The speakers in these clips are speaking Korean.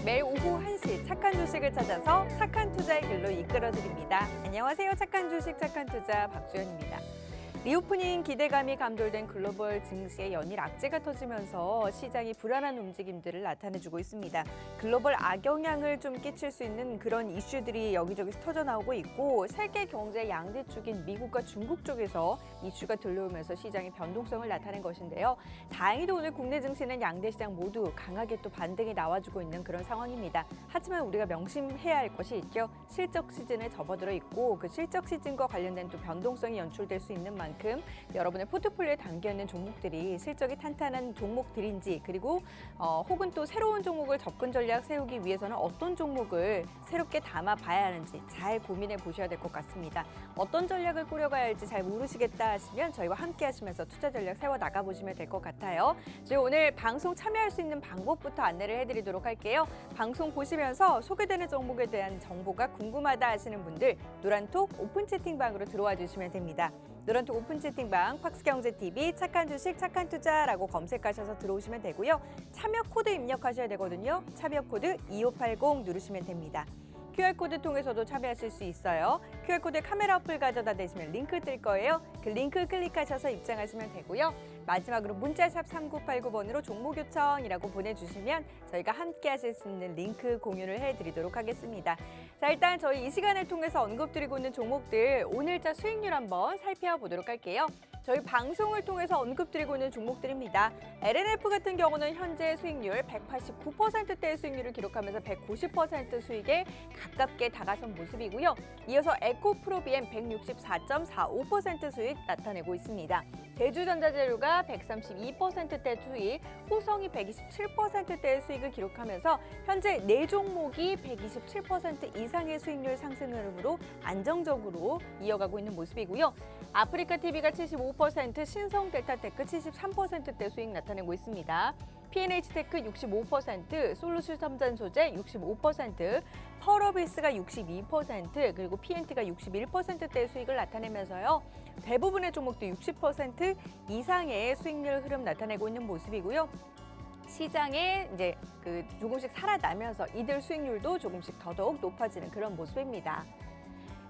매일 오후 1시 착한 주식을 찾아서 착한 투자의 길로 이끌어드립니다. 안녕하세요. 착한 주식, 착한 투자 박주연입니다. 리오프닝 기대감이 감돌된 글로벌 증시의 연일 악재가 터지면서 시장이 불안한 움직임들을 나타내주고 있습니다. 글로벌 악영향을 좀 끼칠 수 있는 그런 이슈들이 여기저기서 터져나오고 있고 세계 경제 양대축인 미국과 중국 쪽에서 이슈가 들려오면서 시장의 변동성을 나타낸 것인데요. 다행히도 오늘 국내 증시는 양대 시장 모두 강하게 또 반등이 나와주고 있는 그런 상황입니다. 하지만 우리가 명심해야 할 것이 있죠. 실적 시즌에 접어들어 있고 그 실적 시즌과 관련된 또 변동성이 연출될 수 있는 만큼 여러분의 포트폴리오에 담겨있는 종목들이 실적이 탄탄한 종목들인지 그리고 혹은 또 새로운 종목을 접근 전략 세우기 위해서는 어떤 종목을 새롭게 담아봐야 하는지 잘 고민해 보셔야 될 것 같습니다. 어떤 전략을 꾸려가야 할지 잘 모르시겠다 하시면 저희와 함께 하시면서 투자 전략 세워 나가보시면 될 것 같아요. 저희 오늘 방송 참여할 수 있는 방법부터 안내를 해드리도록 할게요. 방송 보시면서 소개되는 종목에 대한 정보가 궁금하다 하시는 분들 노란톡 오픈 채팅방으로 들어와 주시면 됩니다. 노란톡 오픈 채팅방 팍스경제TV 착한 주식 착한 투자라고 검색하셔서 들어오시면 되고요. 참여 코드 입력하셔야 되거든요. 참여 코드 2580 누르시면 됩니다. QR코드 통해서도 참여하실 수 있어요. QR코드 카메라 어플 가져다 대시면 링크 뜰 거예요. 그 링크 클릭하셔서 입장하시면 되고요. 마지막으로 문자샵 3989번으로 종목 요청이라고 보내주시면 저희가 함께 하실 수 있는 링크 공유를 해드리도록 하겠습니다. 자, 일단 저희 이 시간을 통해서 언급드리고 있는 종목들 오늘자 수익률 한번 살펴보도록 할게요. 저희 방송을 통해서 언급드리고 있는 종목들입니다. LNF 같은 경우는 현재 수익률 189%대의 수익률을 기록하면서 190% 수익에 가깝게 다가선 모습이고요. 이어서 에코프로비엠 164.45% 수익 나타내고 있습니다. 대주전자재료가 132%대 수익, 호성이 127%대의 수익을 기록하면서 현재 4종목이 127% 이상의 수익률 상승 흐름으로 안정적으로 이어가고 있는 모습이고요. 아프리카TV가 75%, 신성델타테크 73%대 수익 나타내고 있습니다. P&H테크 65%, 솔루션첨단소재 65%, 펄어비스가 62%, 그리고 PNT가 61%대의 수익을 나타내면서요. 대부분의 종목도 60% 이상의 수익률 흐름 나타내고 있는 모습이고요. 시장에 이제 조금씩 살아나면서 이들 수익률도 조금씩 더더욱 높아지는 그런 모습입니다.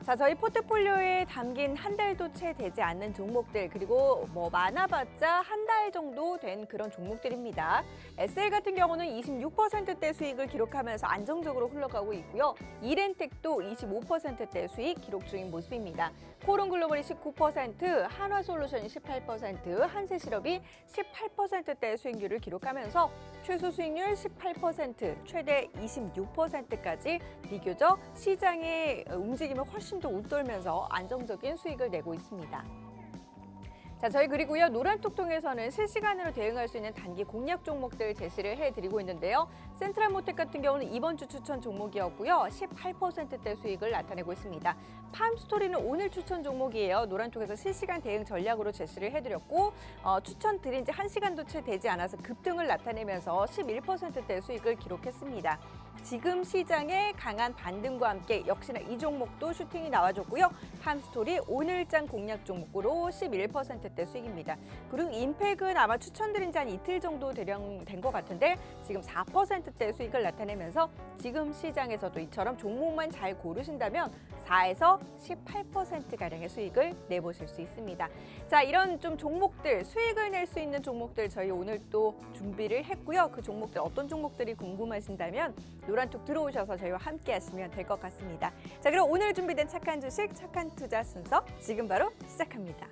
자, 저희 포트폴리오에 담긴 한 달도 채 되지 않는 종목들 그리고 많아봤자 한 달 정도 된 그런 종목들입니다. SL 같은 경우는 26%대 수익을 기록하면서 안정적으로 흘러가고 있고요. 이렌텍도 25%대 수익 기록 중인 모습입니다. 코론글로벌이 19%, 한화솔루션이 18%, 한세실업이 18%대 수익률을 기록하면서 최소 수익률 18%, 최대 26%까지 비교적 시장의 움직임을 훨씬 더 웃돌면서 안정적인 수익을 내고 있습니다. 자, 저희 그리고요 노란톡 통해서는 실시간으로 대응할 수 있는 단기 공략 종목들 제시를 해드리고 있는데요. 센트럴모텍 같은 경우는 이번 주 추천 종목이었고요. 18%대 수익을 나타내고 있습니다. 팜스토리는 오늘 추천 종목이에요. 노란톡에서 실시간 대응 전략으로 제시를 해드렸고 추천 드린 지 1시간도 채 되지 않아서 급등을 나타내면서 11%대 수익을 기록했습니다. 지금 시장의 강한 반등과 함께 역시나 이 종목도 슈팅이 나와줬고요. 팜스토리 오늘장 공략 종목으로 11%대 수익입니다. 그리고 임팩은 아마 추천드린 지 한 이틀 정도 대령 된 것 같은데 지금 4%대 수익을 나타내면서 지금 시장에서도 이처럼 종목만 잘 고르신다면 4에서 18%가량의 수익을 내보실 수 있습니다. 자, 이런 좀 종목들, 수익을 낼 수 있는 종목들 저희 오늘 또 준비를 했고요. 그 종목들 어떤 종목들이 궁금하신다면 노란톡 들어오셔서 저희와 함께 하시면 될 것 같습니다. 자, 그럼 오늘 준비된 착한 주식, 착한 투자 순서 지금 바로 시작합니다.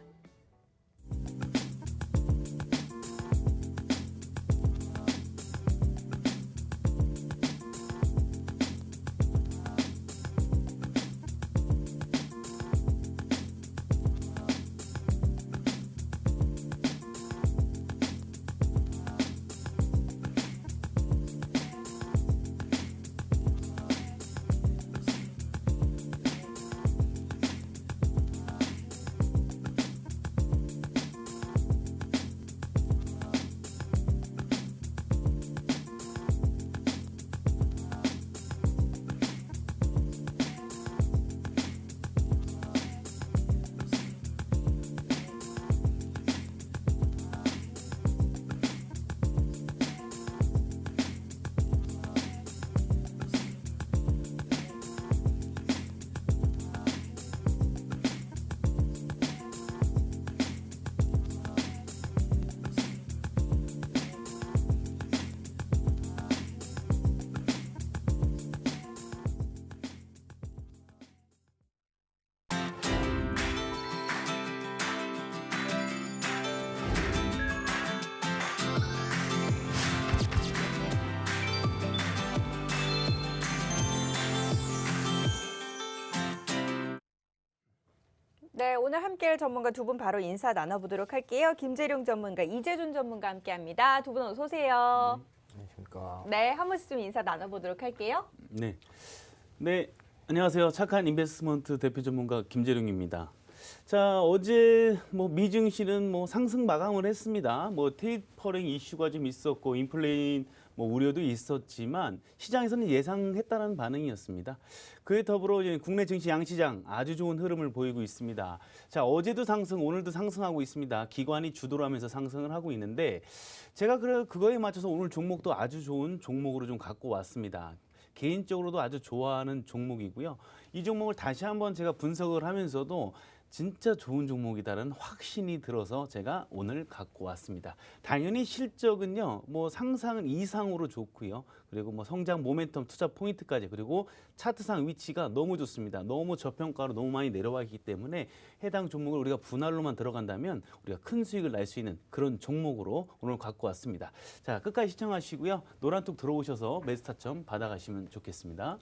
오늘 함께할 전문가 두 분 바로 인사 나눠보도록 할게요. 김재룡 전문가, 이재준 전문가 함께합니다. 두 분 어서 오세요. 안녕하십니까. 네, 한 분씩 좀 인사 나눠보도록 할게요. 네, 안녕하세요. 착한 인베스트먼트 대표 전문가 김재룡입니다. 자, 어제 미증시는 상승 마감을 했습니다. 테이퍼링 이슈가 좀 있었고 인플레인 우려도 있었지만 시장에서는 예상했다는 반응이었습니다. 그에 더불어 이제 국내 증시 양시장 아주 좋은 흐름을 보이고 있습니다. 자, 어제도 상승, 오늘도 상승하고 있습니다. 기관이 주도를 하면서 상승을 하고 있는데 제가 그거에 맞춰서 오늘 종목도 아주 좋은 종목으로 좀 갖고 왔습니다. 개인적으로도 아주 좋아하는 종목이고요. 이 종목을 다시 한번 제가 분석을 하면서도 진짜 좋은 종목이다라는 확신이 들어서 제가 오늘 갖고 왔습니다. 당연히 실적은요, 상상은 이상으로 좋고요. 그리고 성장 모멘텀 투자 포인트까지, 그리고 차트상 위치가 너무 좋습니다. 너무 저평가로 너무 많이 내려와 있기 때문에 해당 종목을 우리가 분할로만 들어간다면 우리가 큰 수익을 낼 수 있는 그런 종목으로 오늘 갖고 왔습니다. 자, 끝까지 시청하시고요. 노란톡 들어오셔서 매수 타점 받아가시면 좋겠습니다.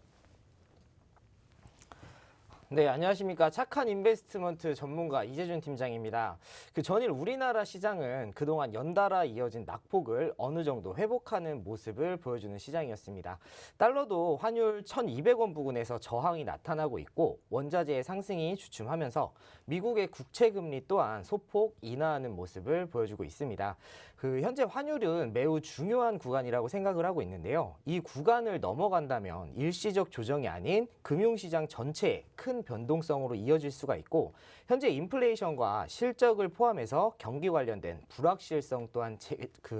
네, 안녕하십니까. 착한 인베스트먼트 전문가 이재준 팀장입니다. 그 전일 우리나라 시장은 그동안 연달아 이어진 낙폭을 어느 정도 회복하는 모습을 보여주는 시장이었습니다. 달러도 환율 1,200원 부근에서 저항이 나타나고 있고 원자재의 상승이 주춤하면서 미국의 국채금리 또한 소폭 인하하는 모습을 보여주고 있습니다. 현재 환율은 매우 중요한 구간이라고 생각을 하고 있는데요. 이 구간을 넘어간다면 일시적 조정이 아닌 금융시장 전체에 큰 변동성으로 이어질 수가 있고 현재 인플레이션과 실적을 포함해서 경기 관련된 불확실성 또한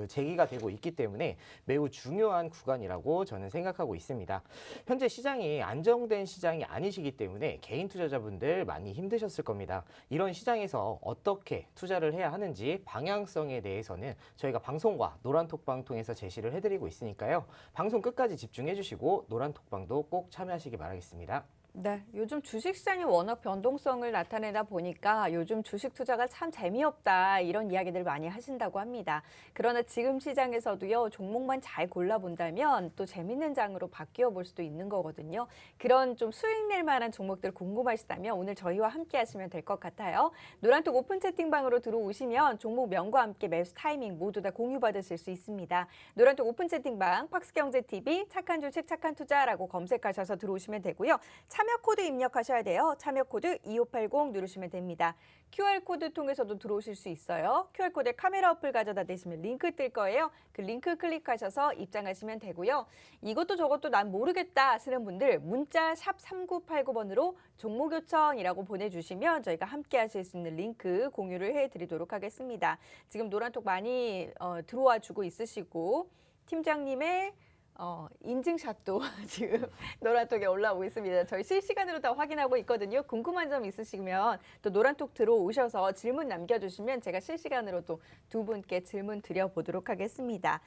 제기가 되고 있기 때문에 매우 중요한 구간이라고 저는 생각하고 있습니다. 현재 시장이 안정된 시장이 아니시기 때문에 개인 투자자분들 많이 힘드셨을 겁니다. 이런 시장에서 어떻게 투자를 해야 하는지 방향성에 대해서는 저희가 방송과 노란톡방 통해서 제시를 해드리고 있으니까요. 방송 끝까지 집중해 주시고 노란톡방도 꼭 참여하시기 바라겠습니다. 네, 요즘 주식시장이 워낙 변동성을 나타내다 보니까 요즘 주식 투자가 참 재미없다 이런 이야기들 많이 하신다고 합니다. 그러나 지금 시장에서도요, 종목만 잘 골라본다면 또 재밌는 장으로 바뀌어 볼 수도 있는 거거든요. 그런 좀 수익 낼 만한 종목들 궁금하시다면 오늘 저희와 함께 하시면 될 것 같아요. 노란톡 오픈 채팅방으로 들어오시면 종목명과 함께 매수 타이밍 모두 다 공유받으실 수 있습니다. 노란톡 오픈 채팅방 팍스경제TV 착한 주식 착한 투자라고 검색하셔서 들어오시면 되고요. 참여 코드 입력하셔야 돼요. 참여 코드 2580 누르시면 됩니다. QR코드 통해서도 들어오실 수 있어요. QR코드에 카메라 어플 가져다 대시면 링크 뜰 거예요. 그 링크 클릭하셔서 입장하시면 되고요. 이것도 저것도 난 모르겠다 하시는 분들 문자 샵 3989번으로 종목 요청이라고 보내주시면 저희가 함께 하실 수 있는 링크 공유를 해드리도록 하겠습니다. 지금 노란톡 많이 들어와 주고 있으시고 팀장님의 인증샷도 지금 노란톡에 올라오고 있습니다. 저희 실시간으로 다 확인하고 있거든요. 궁금한 점 있으시면 또 노란톡 들어오셔서 질문 남겨주시면 제가 실시간으로 또 두 분께 질문 드려보도록 하겠습니다.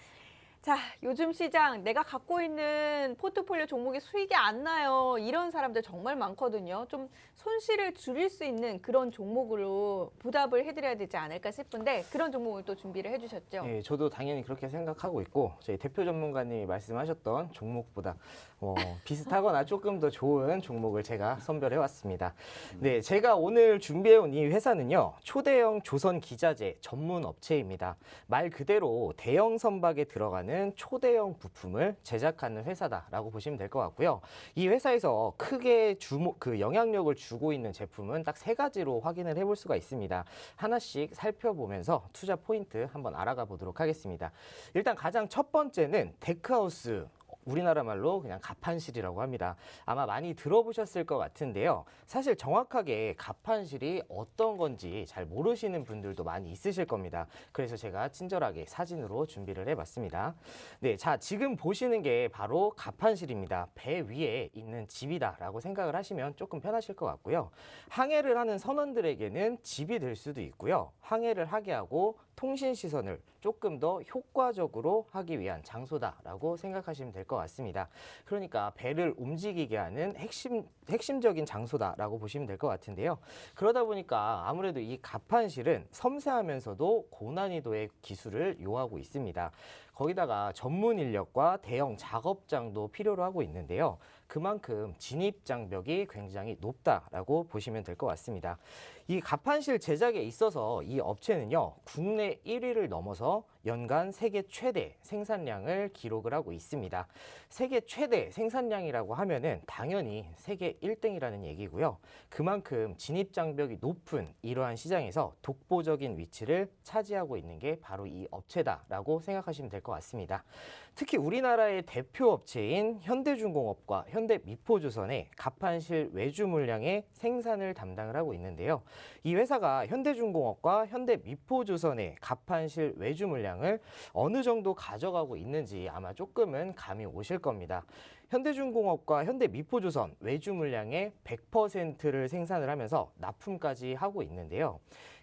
자, 요즘 시장 내가 갖고 있는 포트폴리오 종목이 수익이 안 나요. 이런 사람들 정말 많거든요. 좀 손실을 줄일 수 있는 그런 종목으로 보답을 해드려야 되지 않을까 싶은데 그런 종목을 또 준비를 해주셨죠. 네, 저도 당연히 그렇게 생각하고 있고 저희 대표 전문가님이 말씀하셨던 종목보다 비슷하거나 조금 더 좋은 종목을 제가 선별해 왔습니다. 네, 제가 오늘 준비해온 이 회사는요. 초대형 조선 기자재 전문 업체입니다. 말 그대로 대형 선박에 들어가는 초대형 부품을 제작하는 회사다라고 보시면 될 것 같고요. 이 회사에서 크게 영향력을 주고 있는 제품은 딱 3가지로 확인을 해볼 수가 있습니다. 하나씩 살펴보면서 투자 포인트 한번 알아가 보도록 하겠습니다. 일단 가장 첫 번째는 데크하우스. 우리나라 말로 그냥 가판실이라고 합니다. 아마 많이 들어보셨을 것 같은데요. 사실 정확하게 가판실이 어떤 건지 잘 모르시는 분들도 많이 있으실 겁니다. 그래서 제가 친절하게 사진으로 준비를 해봤습니다. 네, 자, 지금 보시는 게 바로 가판실입니다. 배 위에 있는 집이다라고 생각을 하시면 조금 편하실 것 같고요. 항해를 하는 선원들에게는 집이 될 수도 있고요. 항해를 하게 하고 통신 시선을 조금 더 효과적으로 하기 위한 장소다라고 생각하시면 될 것 같습니다. 그러니까 배를 움직이게 하는 핵심적인 장소다라고 보시면 될 것 같은데요. 그러다 보니까 아무래도 이 가판실은 섬세하면서도 고난이도의 기술을 요하고 있습니다. 거기다가 전문 인력과 대형 작업장도 필요로 하고 있는데요. 그만큼 진입 장벽이 굉장히 높다라고 보시면 될 것 같습니다. 이 가판실 제작에 있어서 이 업체는요, 국내 1위를 넘어서 연간 세계 최대 생산량을 기록을 하고 있습니다. 세계 최대 생산량이라고 하면은 당연히 세계 1등이라는 얘기고요. 그만큼 진입 장벽이 높은 이러한 시장에서 독보적인 위치를 차지하고 있는 게 바로 이 업체다라고 생각하시면 될 것 같습니다. 특히 우리나라의 대표 업체인 현대중공업과 현대미포조선의 가판실 외주 물량의 생산을 담당을 하고 있는데요. 이 회사가 현대중공업과 현대미포조선의 가판실 외주 물량을 어느 정도 가져가고 있는지 아마 조금은 감이 오실 겁니다. 현대중공업과 현대미포조선 외주 물량의 100%를 생산을 하면서 납품까지 하고 있는데요.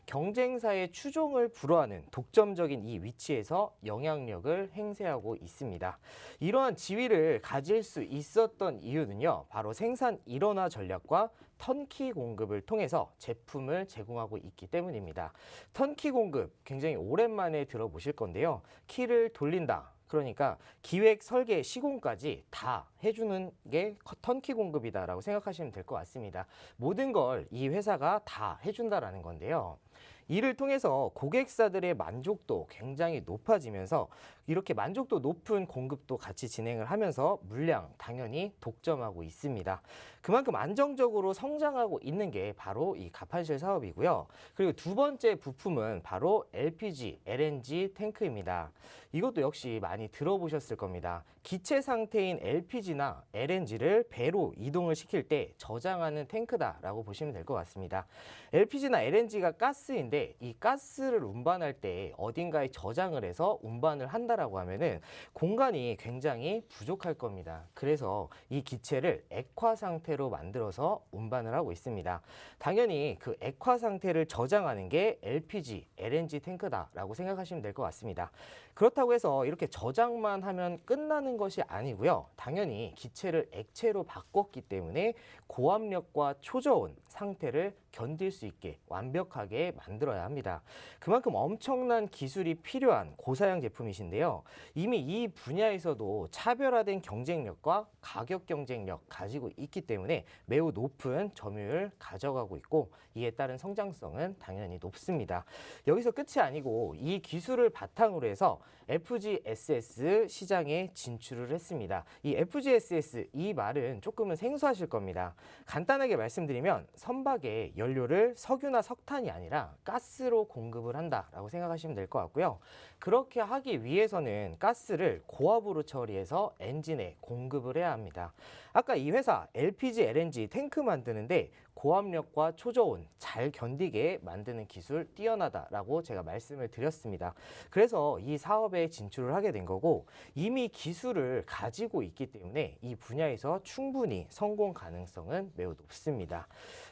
경쟁사의 추종을 불허하는 독점적인 이 위치에서 영향력을 행사하고 있습니다. 이러한 지위를 가질 수 있었던 이유는요, 바로 생산 일원화 전략과 턴키 공급을 통해서 제품을 제공하고 있기 때문입니다. 턴키 공급 굉장히 오랜만에 들어보실 건데요. 키를 돌린다. 그러니까 기획, 설계, 시공까지 다 해주는 게 턴키 공급이다라고 생각하시면 될 것 같습니다. 모든 걸 이 회사가 다 해준다라는 건데요. 이를 통해서 고객사들의 만족도 굉장히 높아지면서 이렇게 만족도 높은 공급도 같이 진행을 하면서 물량 당연히 독점하고 있습니다. 그만큼 안정적으로 성장하고 있는 게 바로 이 가판실 사업이고요. 그리고 두 번째 부품은 바로 LPG, LNG 탱크입니다. 이것도 역시 많이 들어보셨을 겁니다. 기체 상태인 LPG나 LNG를 배로 이동을 시킬 때 저장하는 탱크다라고 보시면 될 것 같습니다. LPG나 LNG가 가스인데 이 가스를 운반할 때 어딘가에 저장을 해서 운반을 한다라고 하면은 공간이 굉장히 부족할 겁니다. 그래서 이 기체를 액화 상태로 만들어서 운반을 하고 있습니다. 당연히 그 액화 상태를 저장하는 게 LPG, LNG 탱크다라고 생각하시면 될 것 같습니다. 그렇다고 해서 이렇게 저장만 하면 끝나는 것이 아니고요. 당연히 기체를 액체로 바꿨기 때문에 고압력과 초저온 상태를 견딜 수 있게 완벽하게 만들어야 합니다. 그만큼 엄청난 기술이 필요한 고사양 제품이신데요. 이미 이 분야에서도 차별화된 경쟁력과 가격 경쟁력 가지고 있기 때문에 매우 높은 점유율 가져가고 있고 이에 따른 성장성은 당연히 높습니다. 여기서 끝이 아니고 이 기술을 바탕으로 해서 FGSS 시장에 진출을 했습니다. 이 FGSS 이 말은 조금은 생소하실 겁니다. 간단하게 말씀드리면 선박에 연료를 석유나 석탄이 아니라 가스로 공급을 한다라고 생각하시면 될 것 같고요. 그렇게 하기 위해서는 가스를 고압으로 처리해서 엔진에 공급을 해야 합니다. 아까 이 회사 LPG, LNG 탱크 만드는데 고압력과 초저온 잘 견디게 만드는 기술 뛰어나다라고 제가 말씀을 드렸습니다. 그래서 이 사업에 진출을 하게 된 거고 이미 기술을 가지고 있기 때문에 이 분야에서 충분히 성공 가능성은 매우 높습니다.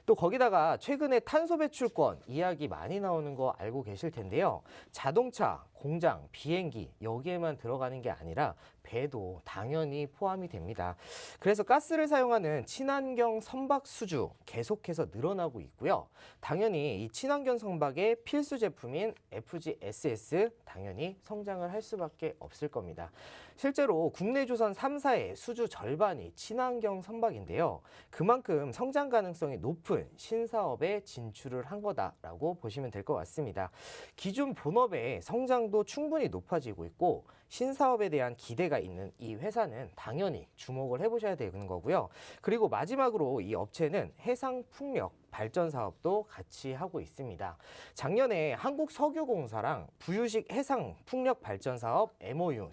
또 거기다가 최근에 탄소 배출권 이야기 많이 나오는 거 알고 계실 텐데요. 자동차, 공장, 비행기 여기에만 들어가는 게 아니라 배도 당연히 포함이 됩니다. 그래서 가스를 사용하는 친환경 선박 수주 계속해서 늘어나고 있고요. 당연히 이 친환경 선박의 필수 제품인 FGSS 당연히 성장을 할 수밖에 없을 겁니다. 실제로 국내 조선 3사의 수주 절반이 친환경 선박인데요. 그만큼 성장 가능성이 높은 신사업에 진출을 한 거다라고 보시면 될 것 같습니다. 기존 본업의 성장도 충분히 높아지고 있고 신사업에 대한 기대가 있는 이 회사는 당연히 주목을 해보셔야 되는 거고요. 그리고 마지막으로 이 업체는 해상풍력 발전 사업도 같이 하고 있습니다. 작년에 한국석유공사랑 부유식 해상풍력 발전 사업 MOU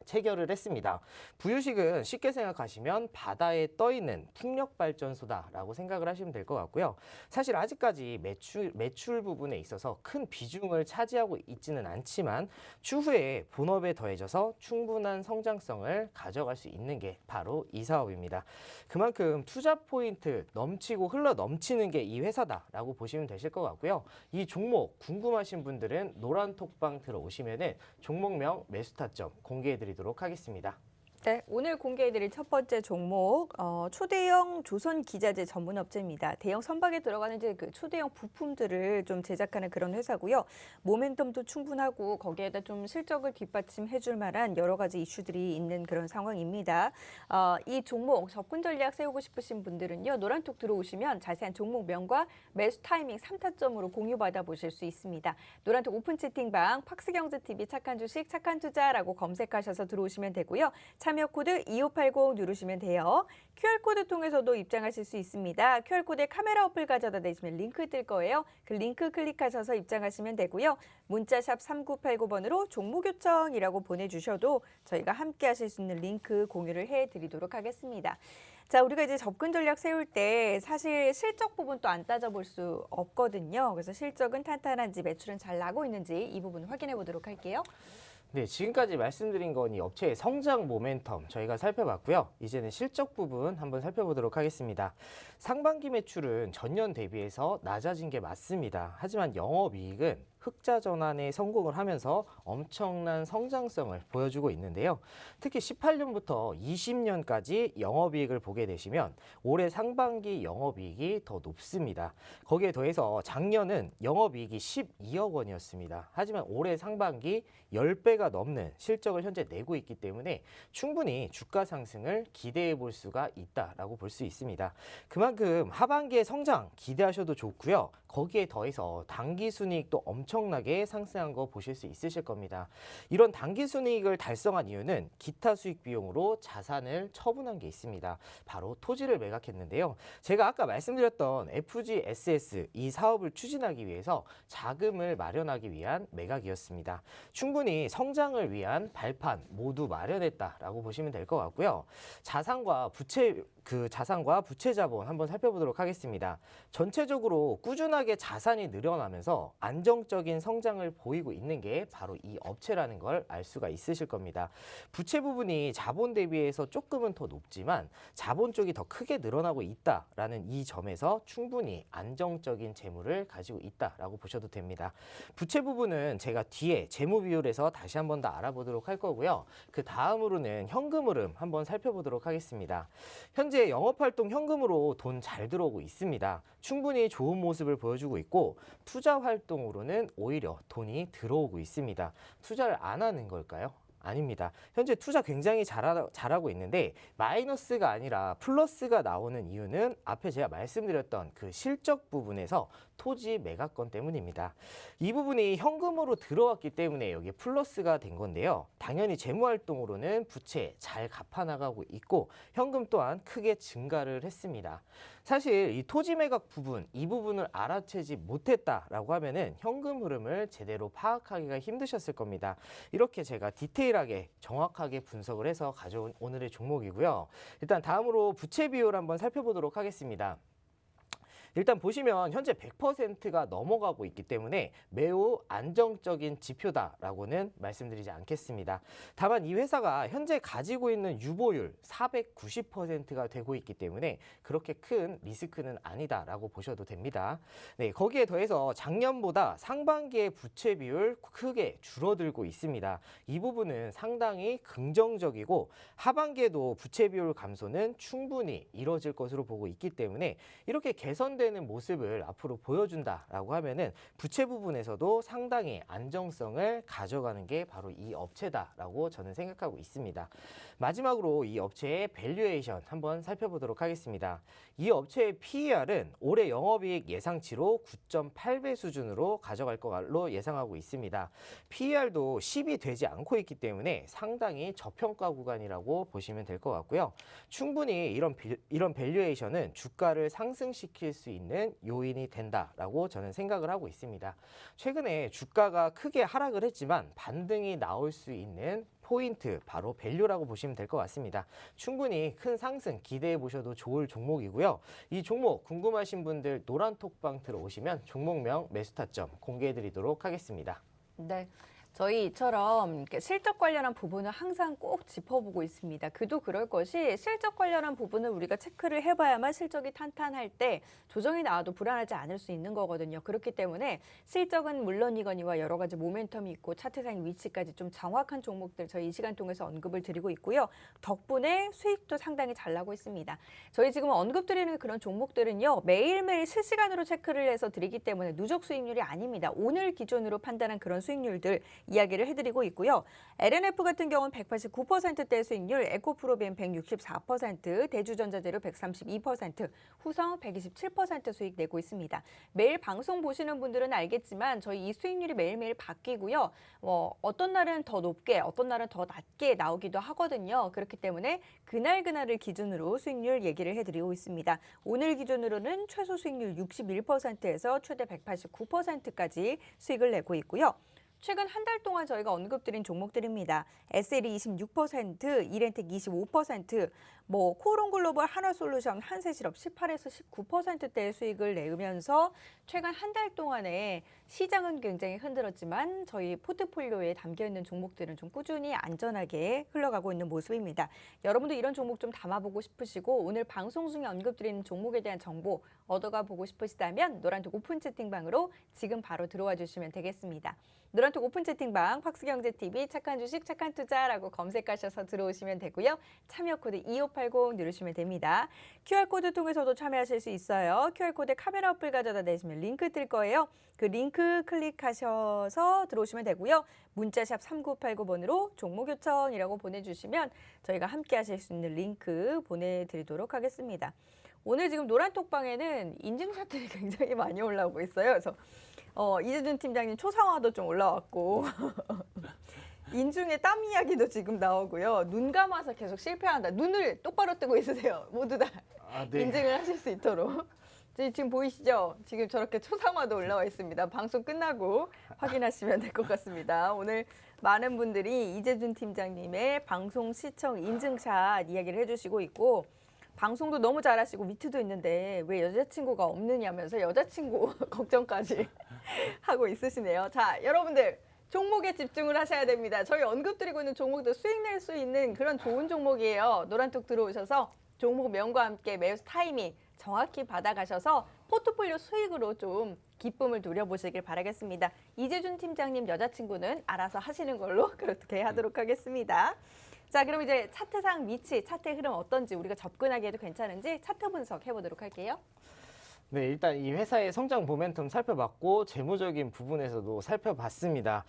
체결을 했습니다. 부유식은 쉽게 생각하시면 바다에 떠있는 풍력발전소다라고 생각을 하시면 될 것 같고요. 사실 아직까지 매출 부분에 있어서 큰 비중을 차지하고 있지는 않지만 추후에 본업에 더해져서 충분한 성장성을 가져갈 수 있는 게 바로 이 사업입니다. 그만큼 투자 포인트 넘치고 흘러 넘치는 게 이 회사다라고 보시면 되실 것 같고요. 이 종목 궁금하신 분들은 노란톡방 들어오시면은 종목명 매수 타점 공개해드리도록 하겠습니다. 네, 오늘 공개해드릴 첫 번째 종목 초대형 조선 기자재 전문 업체입니다. 대형 선박에 들어가는 이제 그 초대형 부품들을 좀 제작하는 그런 회사고요. 모멘텀도 충분하고 거기에다 좀 실적을 뒷받침해줄 만한 여러 가지 이슈들이 있는 그런 상황입니다. 이 종목 접근 전략 세우고 싶으신 분들은요, 노란톡 들어오시면 자세한 종목명과 매수 타이밍 3타점으로 공유받아 보실 수 있습니다. 노란톡 오픈 채팅방 팍스경제TV 착한 주식 착한 투자라고 검색하셔서 들어오시면 되고요. 참여 코드 2580 누르시면 돼요. QR코드 통해서도 입장하실 수 있습니다. QR코드에 카메라 어플 가져다 대시면 링크 뜰 거예요. 그 링크 클릭하셔서 입장하시면 되고요. 문자샵 3989번으로 종목 요청이라고 보내주셔도 저희가 함께 하실 수 있는 링크 공유를 해드리도록 하겠습니다. 자, 우리가 이제 접근 전략 세울 때 사실 실적 부분 또 안 따져볼 수 없거든요. 그래서 실적은 탄탄한지 매출은 잘 나고 있는지 이 부분 확인해 보도록 할게요. 네, 지금까지 말씀드린 건 이 업체의 성장 모멘텀 저희가 살펴봤고요. 이제는 실적 부분 한번 살펴보도록 하겠습니다. 상반기 매출은 전년 대비해서 낮아진 게 맞습니다. 하지만 영업이익은 흑자 전환에 성공을 하면서 엄청난 성장성을 보여주고 있는데요. 특히 18년부터 20년까지 영업이익을 보게 되시면 올해 상반기 영업이익이 더 높습니다. 거기에 더해서 작년은 영업이익이 12억 원이었습니다. 하지만 올해 상반기 10배가 넘는 실적을 현재 내고 있기 때문에 충분히 주가 상승을 기대해 볼 수가 있다라고 볼 수 있습니다. 그만큼 하반기의 성장 기대하셔도 좋고요. 거기에 더해서 당기순이익도 엄청나게 상승한 거 보실 수 있으실 겁니다. 이런 당기순이익을 달성한 이유는 기타 수익 비용으로 자산을 처분한 게 있습니다. 바로 토지를 매각했는데요. 제가 아까 말씀드렸던 FGSS 이 사업을 추진하기 위해서 자금을 마련하기 위한 매각이었습니다. 충분히 성장을 위한 발판 모두 마련했다라고 보시면 될 것 같고요. 자산과 부채 자본 한번 살펴보도록 하겠습니다. 전체적으로 꾸준하게 자산이 늘어나면서 안정적인 성장을 보이고 있는 게 바로 이 업체라는 걸 알 수가 있으실 겁니다. 부채 부분이 자본 대비해서 조금은 더 높지만 자본 쪽이 더 크게 늘어나고 있다라는 이 점에서 충분히 안정적인 재물을 가지고 있다라고 보셔도 됩니다. 부채 부분은 제가 뒤에 재무 비율에서 다시 한번 더 알아보도록 할 거고요. 그 다음으로는 현금 흐름 한번 살펴보도록 하겠습니다. 현재 영업활동 현금으로 돈 잘 들어오고 있습니다. 충분히 좋은 모습을 보여주고 있고 투자 활동으로는 오히려 돈이 들어오고 있습니다. 투자를 안 하는 걸까요? 아닙니다. 현재 투자 굉장히 잘하고 있는데 마이너스가 아니라 플러스가 나오는 이유는 앞에 제가 말씀드렸던 그 실적 부분에서 토지 매각권 때문입니다. 이 부분이 현금으로 들어왔기 때문에 여기에 플러스가 된 건데요. 당연히 재무활동으로는 부채 잘 갚아나가고 있고 현금 또한 크게 증가를 했습니다. 사실 이 토지 매각 부분, 이 부분을 알아채지 못했다라고 하면은 현금 흐름을 제대로 파악하기가 힘드셨을 겁니다. 이렇게 제가 디테일하게 정확하게 분석을 해서 가져온 오늘의 종목이고요. 일단 다음으로 부채 비율 한번 살펴보도록 하겠습니다. 일단 보시면 현재 100%가 넘어가고 있기 때문에 매우 안정적인 지표다라고는 말씀드리지 않겠습니다. 다만 이 회사가 현재 가지고 있는 유보율 490%가 되고 있기 때문에 그렇게 큰 리스크는 아니다라고 보셔도 됩니다. 네, 거기에 더해서 작년보다 상반기의 부채 비율 크게 줄어들고 있습니다. 이 부분은 상당히 긍정적이고 하반기에도 부채 비율 감소는 충분히 이뤄질 것으로 보고 있기 때문에 이렇게 개선된 모습을 앞으로 보여준다라고 하면은 부채 부분에서도 상당히 안정성을 가져가는 게 바로 이 업체다라고 저는 생각하고 있습니다. 마지막으로 이 업체의 밸류에이션 한번 살펴보도록 하겠습니다. 이 업체의 PER은 올해 영업이익 예상치로 9.8배 수준으로 가져갈 걸로 예상하고 있습니다. PER도 10이 되지 않고 있기 때문에 상당히 저평가 구간이라고 보시면 될 것 같고요. 충분히 이런 밸류에이션은 주가를 상승시킬 수 있는 요인이 된다라고 저는 생각을 하고 있습니다. 최근에 주가가 크게 하락을 했지만 반등이 나올 수 있는 포인트 바로 밸류라고 보시면 될 것 같습니다. 충분히 큰 상승 기대해 보셔도 좋을 종목이고요. 이 종목 궁금하신 분들 노란 톡방 들어오시면 종목명 매수 타점 공개해 드리도록 하겠습니다. 네. 저희 이처럼 이렇게 실적 관련한 부분을 항상 꼭 짚어보고 있습니다. 그도 그럴 것이 실적 관련한 부분을 우리가 체크를 해봐야만 실적이 탄탄할 때 조정이 나와도 불안하지 않을 수 있는 거거든요. 그렇기 때문에 실적은 물론이거니와 여러 가지 모멘텀이 있고 차트상 위치까지 좀 정확한 종목들 저희 이 시간 통해서 언급을 드리고 있고요. 덕분에 수익도 상당히 잘 나고 있습니다. 저희 지금 언급드리는 그런 종목들은요. 매일매일 실시간으로 체크를 해서 드리기 때문에 누적 수익률이 아닙니다. 오늘 기준으로 판단한 그런 수익률들 이야기를 해드리고 있고요. LNF 같은 경우는 189%대 수익률, 에코프로비엠 164%, 대주전자재료 132%, 후성 127% 수익 내고 있습니다. 매일 방송 보시는 분들은 알겠지만 저희 이 수익률이 매일매일 바뀌고요. 어떤 날은 더 높게, 어떤 날은 더 낮게 나오기도 하거든요. 그렇기 때문에 그날을 기준으로 수익률 얘기를 해드리고 있습니다. 오늘 기준으로는 최소 수익률 61%에서 최대 189%까지 수익을 내고 있고요. 최근 한 달 동안 저희가 언급드린 종목들입니다. SL이 26%, 이렌텍 25%, 코오롱글로벌, 한화솔루션, 한세실업 18에서 19%대의 수익을 내면서 최근 한 달 동안에 시장은 굉장히 흔들었지만 저희 포트폴리오에 담겨있는 종목들은 좀 꾸준히 안전하게 흘러가고 있는 모습입니다. 여러분도 이런 종목 좀 담아보고 싶으시고 오늘 방송 중에 언급드리는 종목에 대한 정보 얻어가 보고 싶으시다면 노란톡 오픈 채팅방으로 지금 바로 들어와 주시면 되겠습니다. 노란톡 오픈 채팅방 팍스경제TV 착한 주식 착한 투자라고 검색하셔서 들어오시면 되고요. 참여 코드 2580 누르시면 됩니다. QR코드 통해서도 참여하실 수 있어요. QR코드에 카메라 어플 가져다 대시면 링크 뜰 거예요. 그 링크 클릭하셔서 들어오시면 되고요. 문자샵 3989번으로 종목 요청이라고 보내주시면 저희가 함께 하실 수 있는 링크 보내드리도록 하겠습니다. 오늘 지금 노란톡방에는 인증샷들이 굉장히 많이 올라오고 있어요. 그래서 이재준 팀장님 초상화도 좀 올라왔고 인중에 땀 이야기도 지금 나오고요. 눈 감아서 계속 실패한다. 눈을 똑바로 뜨고 있으세요. 모두 다 네. 인증을 하실 수 있도록. 지금 보이시죠? 지금 저렇게 초상화도 올라와 있습니다. 방송 끝나고 확인하시면 될 것 같습니다. 오늘 많은 분들이 이재준 팀장님의 방송 시청 인증샷 이야기를 해주시고 있고 방송도 너무 잘하시고 위트도 있는데 왜 여자친구가 없느냐면서 여자친구 걱정까지 하고 있으시네요. 자, 여러분들 종목에 집중을 하셔야 됩니다. 저희 언급드리고 있는 종목도 수익 낼 수 있는 그런 좋은 종목이에요. 노란톡 들어오셔서 종목 명과 함께 매수 타이밍 정확히 받아가셔서 포트폴리오 수익으로 좀 기쁨을 누려보시길 바라겠습니다. 이재준 팀장님 여자친구는 알아서 하시는 걸로 그렇게 하도록 하겠습니다. 자, 그럼 이제 차트상 위치, 차트의 흐름 어떤지 우리가 접근하기 해도 괜찮은지 차트 분석해 보도록 할게요. 네, 일단 이 회사의 성장 모멘텀 살펴봤고 재무적인 부분에서도 살펴봤습니다.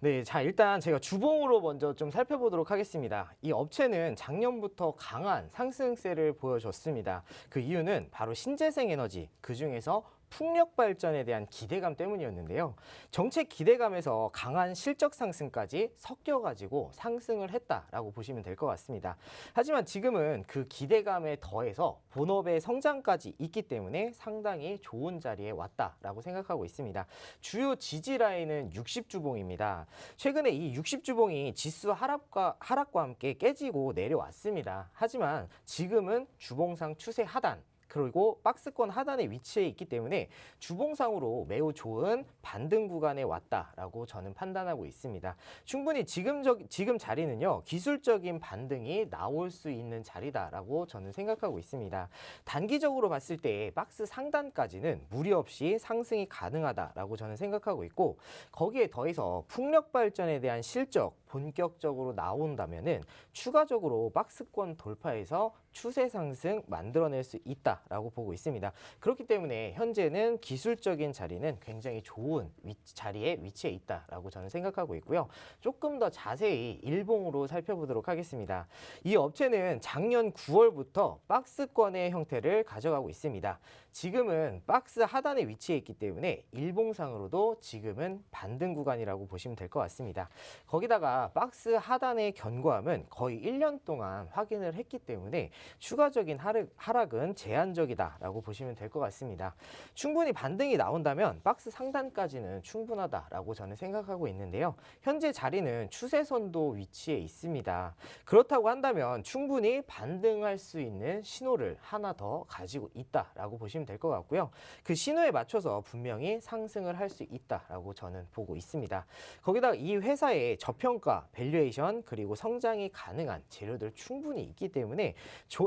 네, 자 일단 제가 주봉으로 먼저 좀 살펴보도록 하겠습니다. 이 업체는 작년부터 강한 상승세를 보여줬습니다. 그 이유는 바로 신재생 에너지, 그중에서 풍력 발전에 대한 기대감 때문이었는데요. 정책 기대감에서 강한 실적 상승까지 섞여가지고 상승을 했다라고 보시면 될 것 같습니다. 하지만 지금은 그 기대감에 더해서 본업의 성장까지 있기 때문에 상당히 좋은 자리에 왔다라고 생각하고 있습니다. 주요 지지 라인은 60주봉입니다. 최근에 이 60주봉이 지수 하락과 함께 깨지고 내려왔습니다. 하지만 지금은 주봉상 추세 하단, 그리고 박스권 하단에 위치해 있기 때문에 주봉상으로 매우 좋은 반등 구간에 왔다라고 저는 판단하고 있습니다. 충분히 지금 자리는요, 기술적인 반등이 나올 수 있는 자리다라고 저는 생각하고 있습니다. 단기적으로 봤을 때 박스 상단까지는 무리 없이 상승이 가능하다라고 저는 생각하고 있고, 거기에 더해서 풍력 발전에 대한 실적 본격적으로 나온다면은 추가적으로 박스권 돌파해서 추세 상승 만들어낼 수 있다라고 보고 있습니다. 그렇기 때문에 현재는 기술적인 자리는 굉장히 좋은 자리에 위치해 있다라고 저는 생각하고 있고요. 조금 더 자세히 일봉으로 살펴보도록 하겠습니다. 이 업체는 작년 9월부터 박스권의 형태를 가져가고 있습니다. 지금은 박스 하단에 위치해 있기 때문에 일봉상으로도 지금은 반등 구간이라고 보시면 될 것 같습니다. 거기다가 박스 하단의 견고함은 거의 1년 동안 확인을 했기 때문에 추가적인 하락은 제한 전반적이다라고 보시면 될 것 같습니다. 충분히 반등이 나온다면 박스 상단까지는 충분하다라고 저는 생각하고 있는데요. 현재 자리는 추세선도 위치에 있습니다. 그렇다고 한다면 충분히 반등할 수 있는 신호를 하나 더 가지고 있다라고 보시면 될 것 같고요. 그 신호에 맞춰서 분명히 상승을 할 수 있다라고 저는 보고 있습니다. 거기다가 이 회사의 저평가, 밸류에이션 그리고 성장이 가능한 재료들 충분히 있기 때문에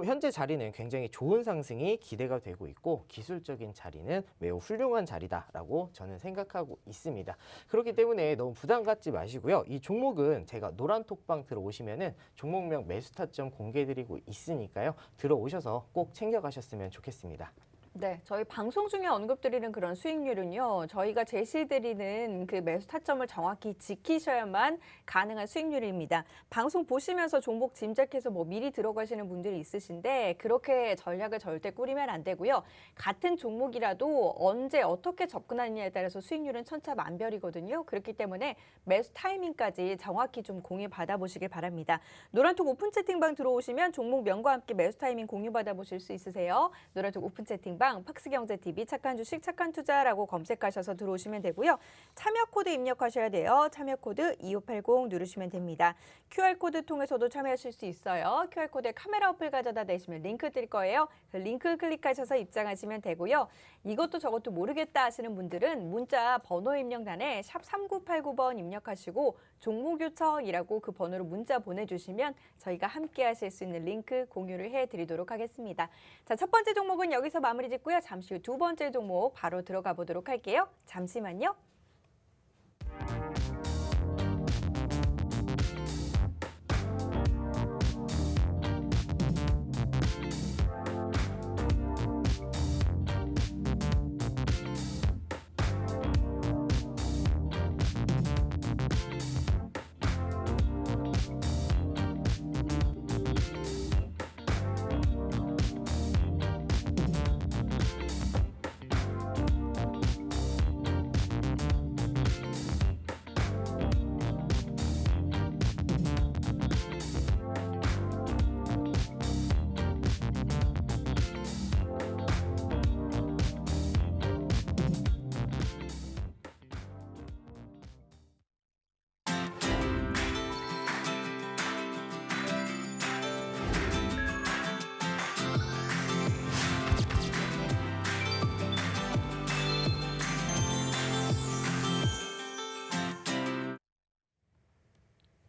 현재 자리는 굉장히 좋은 상승이 기대가 되고 있고 기술적인 자리는 매우 훌륭한 자리다라고 저는 생각하고 있습니다. 그렇기 때문에 너무 부담 갖지 마시고요. 이 종목은 제가 노란 톡방 들어오시면은 종목명 매수 타점 공개드리고 있으니까요. 들어오셔서 꼭 챙겨가셨으면 좋겠습니다. 네, 저희 방송 중에 언급드리는 그런 수익률은요, 저희가 제시드리는 그 매수 타점을 정확히 지키셔야만 가능한 수익률입니다. 방송 보시면서 종목 짐작해서 뭐 미리 들어가시는 분들이 있으신데 그렇게 전략을 절대 꾸리면 안 되고요. 같은 종목이라도 언제 어떻게 접근하느냐에 따라서 수익률은 천차만별이거든요. 그렇기 때문에 매수 타이밍까지 정확히 좀 공유 받아보시길 바랍니다. 노란톡 오픈 채팅방 들어오시면 종목명과 함께 매수 타이밍 공유 받아보실 수 있으세요. 노란톡 오픈 채팅방 팍스경제TV 착한 주식 착한 투자라고 검색하셔서 들어오시면 되고요. 참여 코드 입력하셔야 돼요. 참여 코드 2580 누르시면 됩니다. QR코드 통해서도 참여하실 수 있어요. QR코드에 카메라 어플 가져다 대시면 링크 뜰 거예요. 그 링크 클릭하셔서 입장하시면 되고요. 이것도 저것도 모르겠다 하시는 분들은 문자 번호 입력란에 샵 3989번 입력하시고 종목 요청이라고 그 번호로 문자 보내주시면 저희가 함께 하실 수 있는 링크 공유를 해드리도록 하겠습니다. 자, 첫 번째 종목은 여기서 마무리 짓고요. 잠시 후 두 번째 종목 바로 들어가 보도록 할게요. 잠시만요.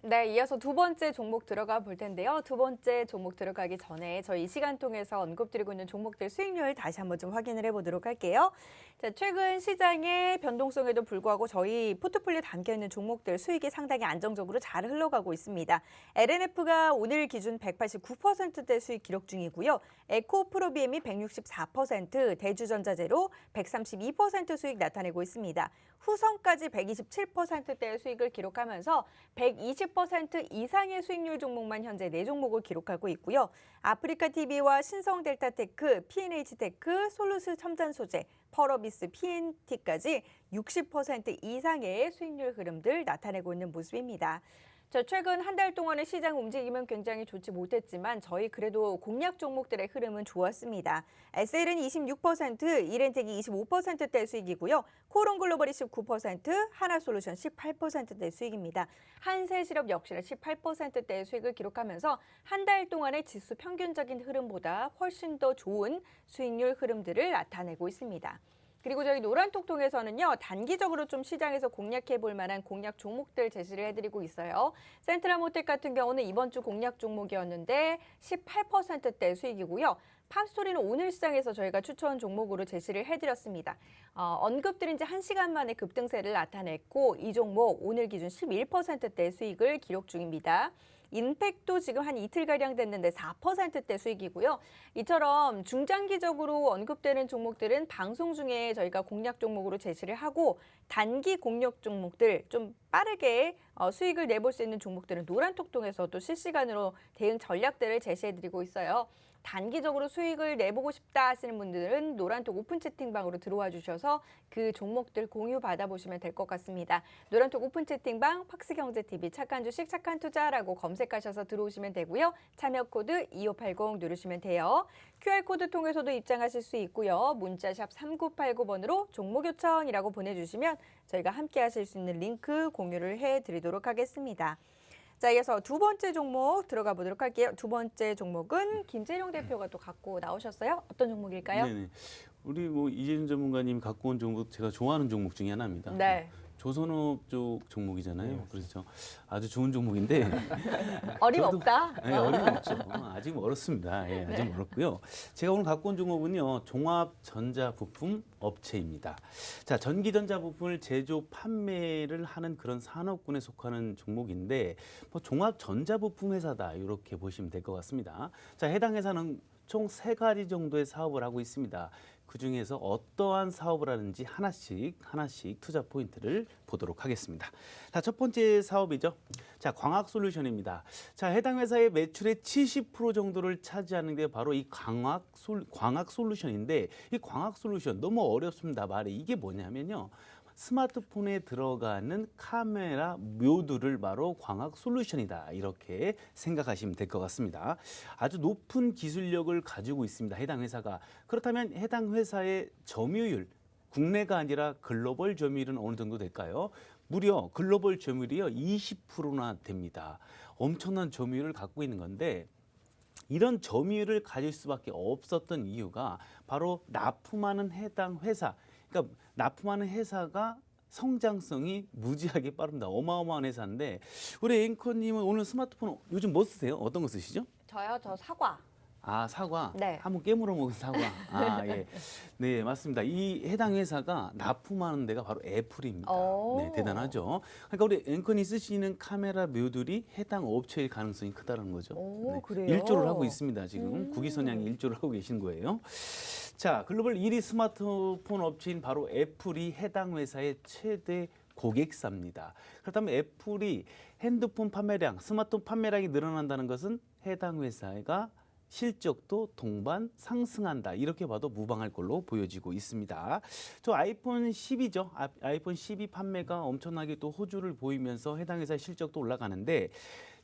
네, 이어서 두 번째 종목 들어가 볼 텐데요. 두 번째 종목 들어가기 전에 저희 이 시간 통해서 언급드리고 있는 종목들 수익률 다시 한번 좀 확인을 해보도록 할게요. 자, 최근 시장의 변동성에도 불구하고 저희 포트폴리오에 담겨있는 종목들 수익이 상당히 안정적으로 잘 흘러가고 있습니다. LNF가 오늘 기준 189%대 수익 기록 중이고요. 에코프로비엠이 164%, 대주전자재로 132% 수익 나타내고 있습니다. 후성까지 127%대의 수익을 기록하면서 120% 이상의 수익률 종목만 현재 4종목을 기록하고 있고요. 아프리카TV와 신성델타테크, P&H테크, 솔루스 첨단소재, 펄어비스, PNT까지 60% 이상의 수익률 흐름들 나타내고 있는 모습입니다. 자, 최근 한 달 동안의 시장 움직임은 굉장히 좋지 못했지만 저희 그래도 공략 종목들의 흐름은 좋았습니다. SL은 26%, 이렌텍이 25%대 수익이고요. 코론글로벌이 19%, 하나솔루션 18%대 수익입니다. 한세실업 역시나 18%대의 수익을 기록하면서 한 달 동안의 지수 평균적인 흐름보다 훨씬 더 좋은 수익률 흐름들을 나타내고 있습니다. 그리고 저희 노란톡 통해서는요, 단기적으로 좀 시장에서 공략해 볼 만한 공략 종목들 제시를 해드리고 있어요. 센트럴모텍 같은 경우는 이번 주 공략 종목이었는데 18%대 수익이고요. 팜스토리는 오늘 시장에서 저희가 추천 종목으로 제시를 해드렸습니다. 언급드린 지 1시간 만에 급등세를 나타냈고 이 종목 오늘 기준 11%대 수익을 기록 중입니다. 인팩도 지금 한 이틀가량 됐는데 4%대 수익이고요. 이처럼 중장기적으로 언급되는 종목들은 방송 중에 저희가 공략 종목으로 제시를 하고 단기 공략 종목들 좀 빠르게 수익을 내볼 수 있는 종목들은 노란톡 통해서 또 실시간으로 대응 전략들을 제시해드리고 있어요. 단기적으로 수익을 내보고 싶다 하시는 분들은 노란톡 오픈 채팅방으로 들어와 주셔서 그 종목들 공유 받아보시면 될 것 같습니다. 노란톡 오픈 채팅방 팍스경제TV 착한 주식 착한 투자라고 검색하셔서 들어오시면 되고요. 참여 코드 2580 누르시면 돼요. QR코드 통해서도 입장하실 수 있고요. 문자샵 3989번으로 종목 요청이라고 보내주시면 저희가 함께 하실 수 있는 링크 공유를 해드리도록 하겠습니다. 자, 이어서 두 번째 종목 들어가 보도록 할게요. 두 번째 종목은 김재룡 대표가 또 갖고 나오셨어요. 어떤 종목일까요? 네네. 우리 뭐 이재준 전문가님 갖고 온 종목 제가 좋아하는 종목 중에 하나입니다. 네. 조선업 쪽 종목이잖아요. 그렇죠. 아주 좋은 종목인데 어림없다. 네, 어림없죠. 아직 멀었습니다. 예, 아직 네. 멀었고요. 제가 오늘 갖고 온 종목은요. 종합전자부품 업체입니다. 자, 전기전자 부품을 제조 판매를 하는 그런 산업군에 속하는 종목인데 뭐 종합전자부품 회사다 이렇게 보시면 될 것 같습니다. 자, 해당 회사는 총 3가지 정도의 사업을 하고 있습니다. 그 중에서 어떠한 사업을 하는지 하나씩 투자 포인트를 보도록 하겠습니다. 자, 첫 번째 사업이죠. 자, 광학솔루션입니다. 자, 해당 회사의 매출의 70% 정도를 차지하는 게 바로 이 광학솔루션인데 이 광학솔루션 너무 어렵습니다. 말이 이게 뭐냐면요. 스마트폰에 들어가는 카메라 모듈을 바로 광학 솔루션이다 이렇게 생각하시면 될 것 같습니다. 아주 높은 기술력을 가지고 있습니다. 해당 회사가. 그렇다면 해당 회사의 점유율, 국내가 아니라 글로벌 점유율은 어느 정도 될까요? 무려 글로벌 점유율이요 20%나 됩니다. 엄청난 점유율을 갖고 있는 건데 이런 점유율을 가질 수밖에 없었던 이유가 바로 납품하는 해당 회사, 그러니까 납품하는 회사가 성장성이 무지하게 빠릅니다. 어마어마한 회사인데 우리 앵커님은 오늘 스마트폰 요즘 뭐 쓰세요? 어떤 거 쓰시죠? 저요, 저 사과. 아, 사과. 네. 한번 깨물어 먹은 사과. 아, 예. 네, 맞습니다. 이 해당 회사가 납품하는 데가 바로 애플입니다. 오. 네, 대단하죠. 그러니까 우리 앵커님 쓰시는 카메라 모듈이 해당 업체일 가능성이 크다는 거죠. 오, 그래요? 일조를 하고 있습니다. 지금 국위선양이 일조를 하고 계신 거예요. 자, 글로벌 1위 스마트폰 업체인 바로 애플이 해당 회사의 최대 고객사입니다. 그렇다면 애플이 핸드폰 판매량, 스마트폰 판매량이 늘어난다는 것은 해당 회사가 실적도 동반 상승한다. 이렇게 봐도 무방할 걸로 보여지고 있습니다. 저 아이폰 10이죠. 아이폰 12 판매가 엄청나게 또 호주를 보이면서 해당 회사의 실적도 올라가는데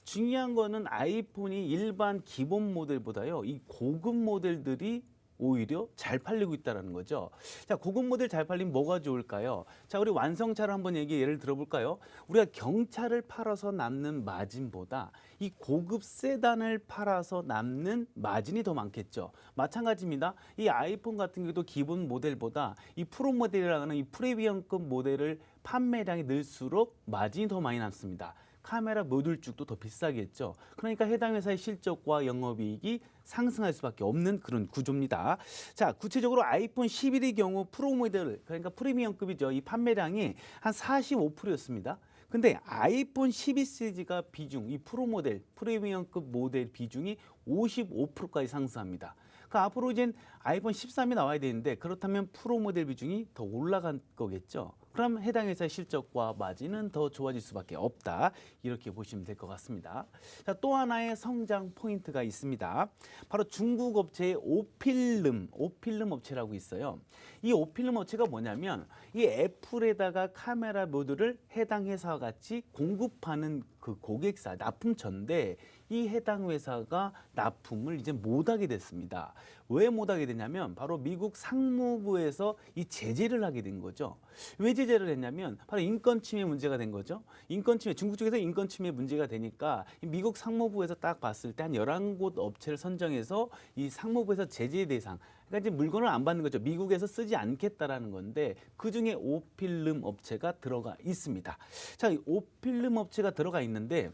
중요한 거는 아이폰이 일반 기본 모델보다요. 이 고급 모델들이 오히려 잘 팔리고 있다는 거죠. 자, 고급 모델 잘 팔리면 뭐가 좋을까요? 자, 우리 완성차를 한번 예를 들어볼까요? 우리가 경차를 팔아서 남는 마진보다 이 고급 세단을 팔아서 남는 마진이 더 많겠죠. 마찬가지입니다. 이 아이폰 같은 경우도 기본 모델보다 이 프로 모델이라는 이 프리미엄급 모델을 판매량이 늘수록 마진이 더 많이 남습니다. 카메라 모듈 쪽도 더 비싸겠죠. 그러니까 해당 회사의 실적과 영업이익이 상승할 수밖에 없는 그런 구조입니다. 자, 구체적으로 아이폰 11의 경우 프로 모델, 그러니까 프리미엄급이죠. 이 판매량이 한 45%였습니다. 근데 아이폰 12 시리즈가 비중, 이 프로 모델, 프리미엄급 모델 비중이 55%까지 상승합니다. 그러니까 앞으로 이제 아이폰 13이 나와야 되는데 그렇다면 프로 모델 비중이 더 올라간 거겠죠. 그럼 해당 회사의 실적과 마진은 더 좋아질 수밖에 없다. 이렇게 보시면 될 것 같습니다. 자, 또 하나의 성장 포인트가 있습니다. 바로 중국 업체의 오필름 업체라고 있어요. 이 오필름 업체가 뭐냐면 이 애플에다가 카메라 모듈을 해당 회사와 같이 공급하는 그 고객사, 납품처인데 이 해당 회사가 납품을 이제 못하게 됐습니다. 왜 못하게 됐냐면 바로 미국 상무부에서 이 제재를 하게 된 거죠. 왜 제재를 했냐면 바로 인권 침해 문제가 된 거죠. 인권 침해, 중국 쪽에서 인권 침해 문제가 되니까 미국 상무부에서 딱 봤을 때 한 11곳 업체를 선정해서 이 상무부에서 제재 대상, 그러니까 이제 물건을 안 받는 거죠. 미국에서 쓰지 않겠다라는 건데 그중에 오필름 업체가 들어가 있습니다. 자, 이 오필름 업체가 들어가 있는데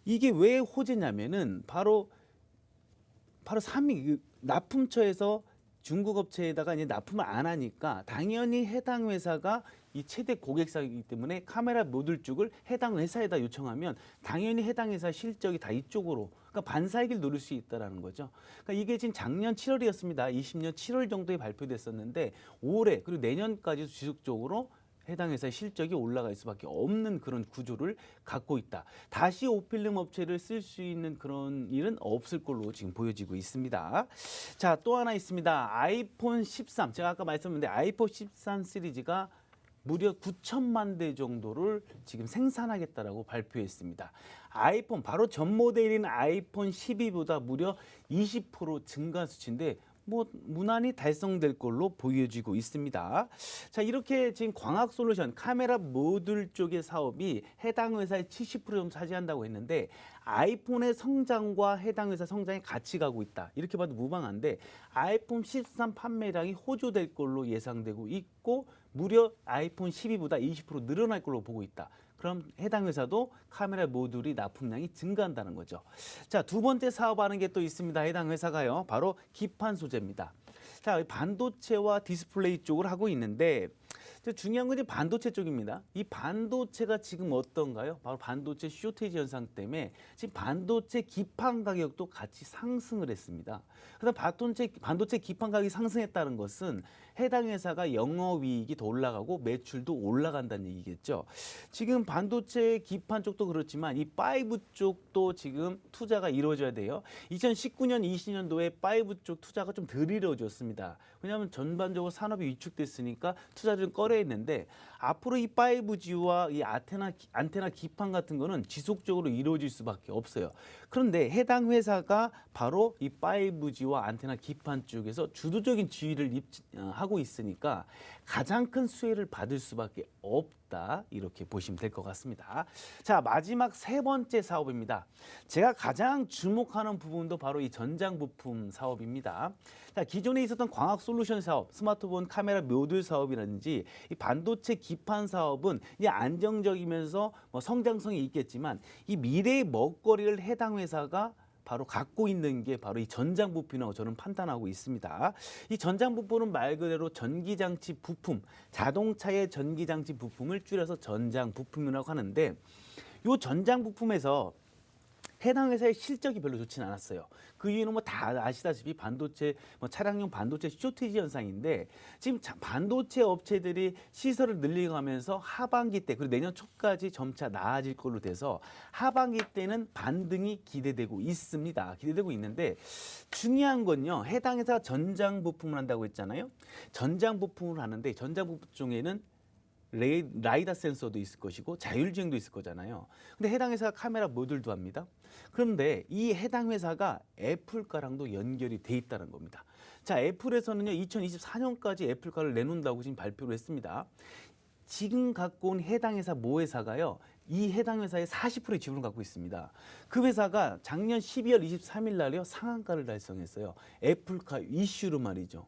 이게 왜 호재냐면은 바로 3위 납품처에서 중국 업체에다가 이제 납품을 안 하니까 당연히 해당 회사가 이 최대 고객사이기 때문에 카메라 모듈 쪽을 해당 회사에다 요청하면 당연히 해당 회사 실적이 다 이쪽으로, 그러니까 반사이익을 누릴 수 있다라는 거죠. 그러니까 이게 지금 작년 7월이었습니다. 20년 7월 정도에 발표됐었는데 올해 그리고 내년까지도 지속적으로 해당 회사의 실적이 올라갈 수밖에 없는 그런 구조를 갖고 있다. 다시 오필름 업체를 쓸 수 있는 그런 일은 없을 걸로 지금 보여지고 있습니다. 자, 또 하나 있습니다. 아이폰 13. 제가 아까 말씀드렸는데 아이폰 13 시리즈가 무려 9천만 대 정도를 지금 생산하겠다라고 발표했습니다. 아이폰 바로 전 모델인 아이폰 12보다 무려 20% 증가 수치인데 뭐 무난히 달성될 걸로 보여지고 있습니다. 자, 이렇게 지금 광학솔루션 카메라 모듈 쪽의 사업이 해당 회사의 70% 정도 차지한다고 했는데 아이폰의 성장과 해당 회사 성장이 같이 가고 있다. 이렇게 봐도 무방한데 아이폰 13 판매량이 호조될 걸로 예상되고 있고 무려 아이폰 12보다 20% 늘어날 걸로 보고 있다. 그럼 해당 회사도 카메라 모듈이 납품량이 증가한다는 거죠. 자, 두 번째 사업하는 게 또 있습니다. 해당 회사가요. 바로 기판 소재입니다. 자, 반도체와 디스플레이 쪽을 하고 있는데 중요한 건 이제 반도체 쪽입니다. 이 반도체가 지금 어떤가요? 바로 반도체 쇼티지 현상 때문에 지금 반도체 기판 가격도 같이 상승을 했습니다. 그다음 반도체 기판 가격이 상승했다는 것은 해당 회사가 영업이익이 더 올라가고 매출도 올라간다는 얘기겠죠. 지금 반도체 기판 쪽도 그렇지만 이 5 쪽도 지금 투자가 이루어져야 돼요. 2019년, 20년도에 5 쪽 투자가 좀 덜 이루어졌습니다. 왜냐하면 전반적으로 산업이 위축됐으니까 투자를 좀 꺼려했는데 앞으로 이 5G와 이 안테나 기판 같은 거는 지속적으로 이루어질 수밖에 없어요. 그런데 해당 회사가 바로 이 5G와 안테나 기판 쪽에서 주도적인 지위를 하고 있으니까 가장 큰 수혜를 받을 수밖에 없다. 이렇게 보시면 될 것 같습니다. 자, 마지막 세 번째 사업입니다. 제가 가장 주목하는 부분도 바로 이 전장 부품 사업입니다. 자, 기존에 있었던 광학 솔루션 사업, 스마트폰 카메라 모듈 사업이라든지 이 반도체 기판 사업은 이제 안정적이면서 뭐 성장성이 있겠지만 이 미래의 먹거리를 해당 회사가 바로 갖고 있는 게 바로 이 전장 부품이라고 저는 판단하고 있습니다. 이 전장 부품은 말 그대로 전기장치 부품, 자동차의 전기장치 부품을 줄여서 전장 부품이라고 하는데 이 전장 부품에서 해당 회사의 실적이 별로 좋지는 않았어요. 그 이유는 뭐 다 아시다시피 반도체, 차량용 반도체 쇼티지 현상인데 지금 반도체 업체들이 시설을 늘려가면서 하반기 때 그리고 내년 초까지 점차 나아질 걸로 돼서 하반기 때는 반등이 기대되고 있습니다. 기대되고 있는데 중요한 건요. 해당 회사가 전장 부품을 한다고 했잖아요. 전장 부품을 하는데 전장 부품 중에는 라이다 센서도 있을 것이고 자율주행도 있을 거잖아요. 근데 해당 회사가 카메라 모듈도 합니다. 그런데 이 해당 회사가 애플과랑도 연결이 돼 있다는 겁니다. 자, 애플에서는요 2024년까지 애플카를 내놓는다고 지금 발표를 했습니다. 지금 갖고 온 해당 회사 모 회사가요 이 해당 회사의 40%의 지분을 갖고 있습니다. 그 회사가 작년 12월 23일 날에요 상한가를 달성했어요. 애플카 이슈로 말이죠.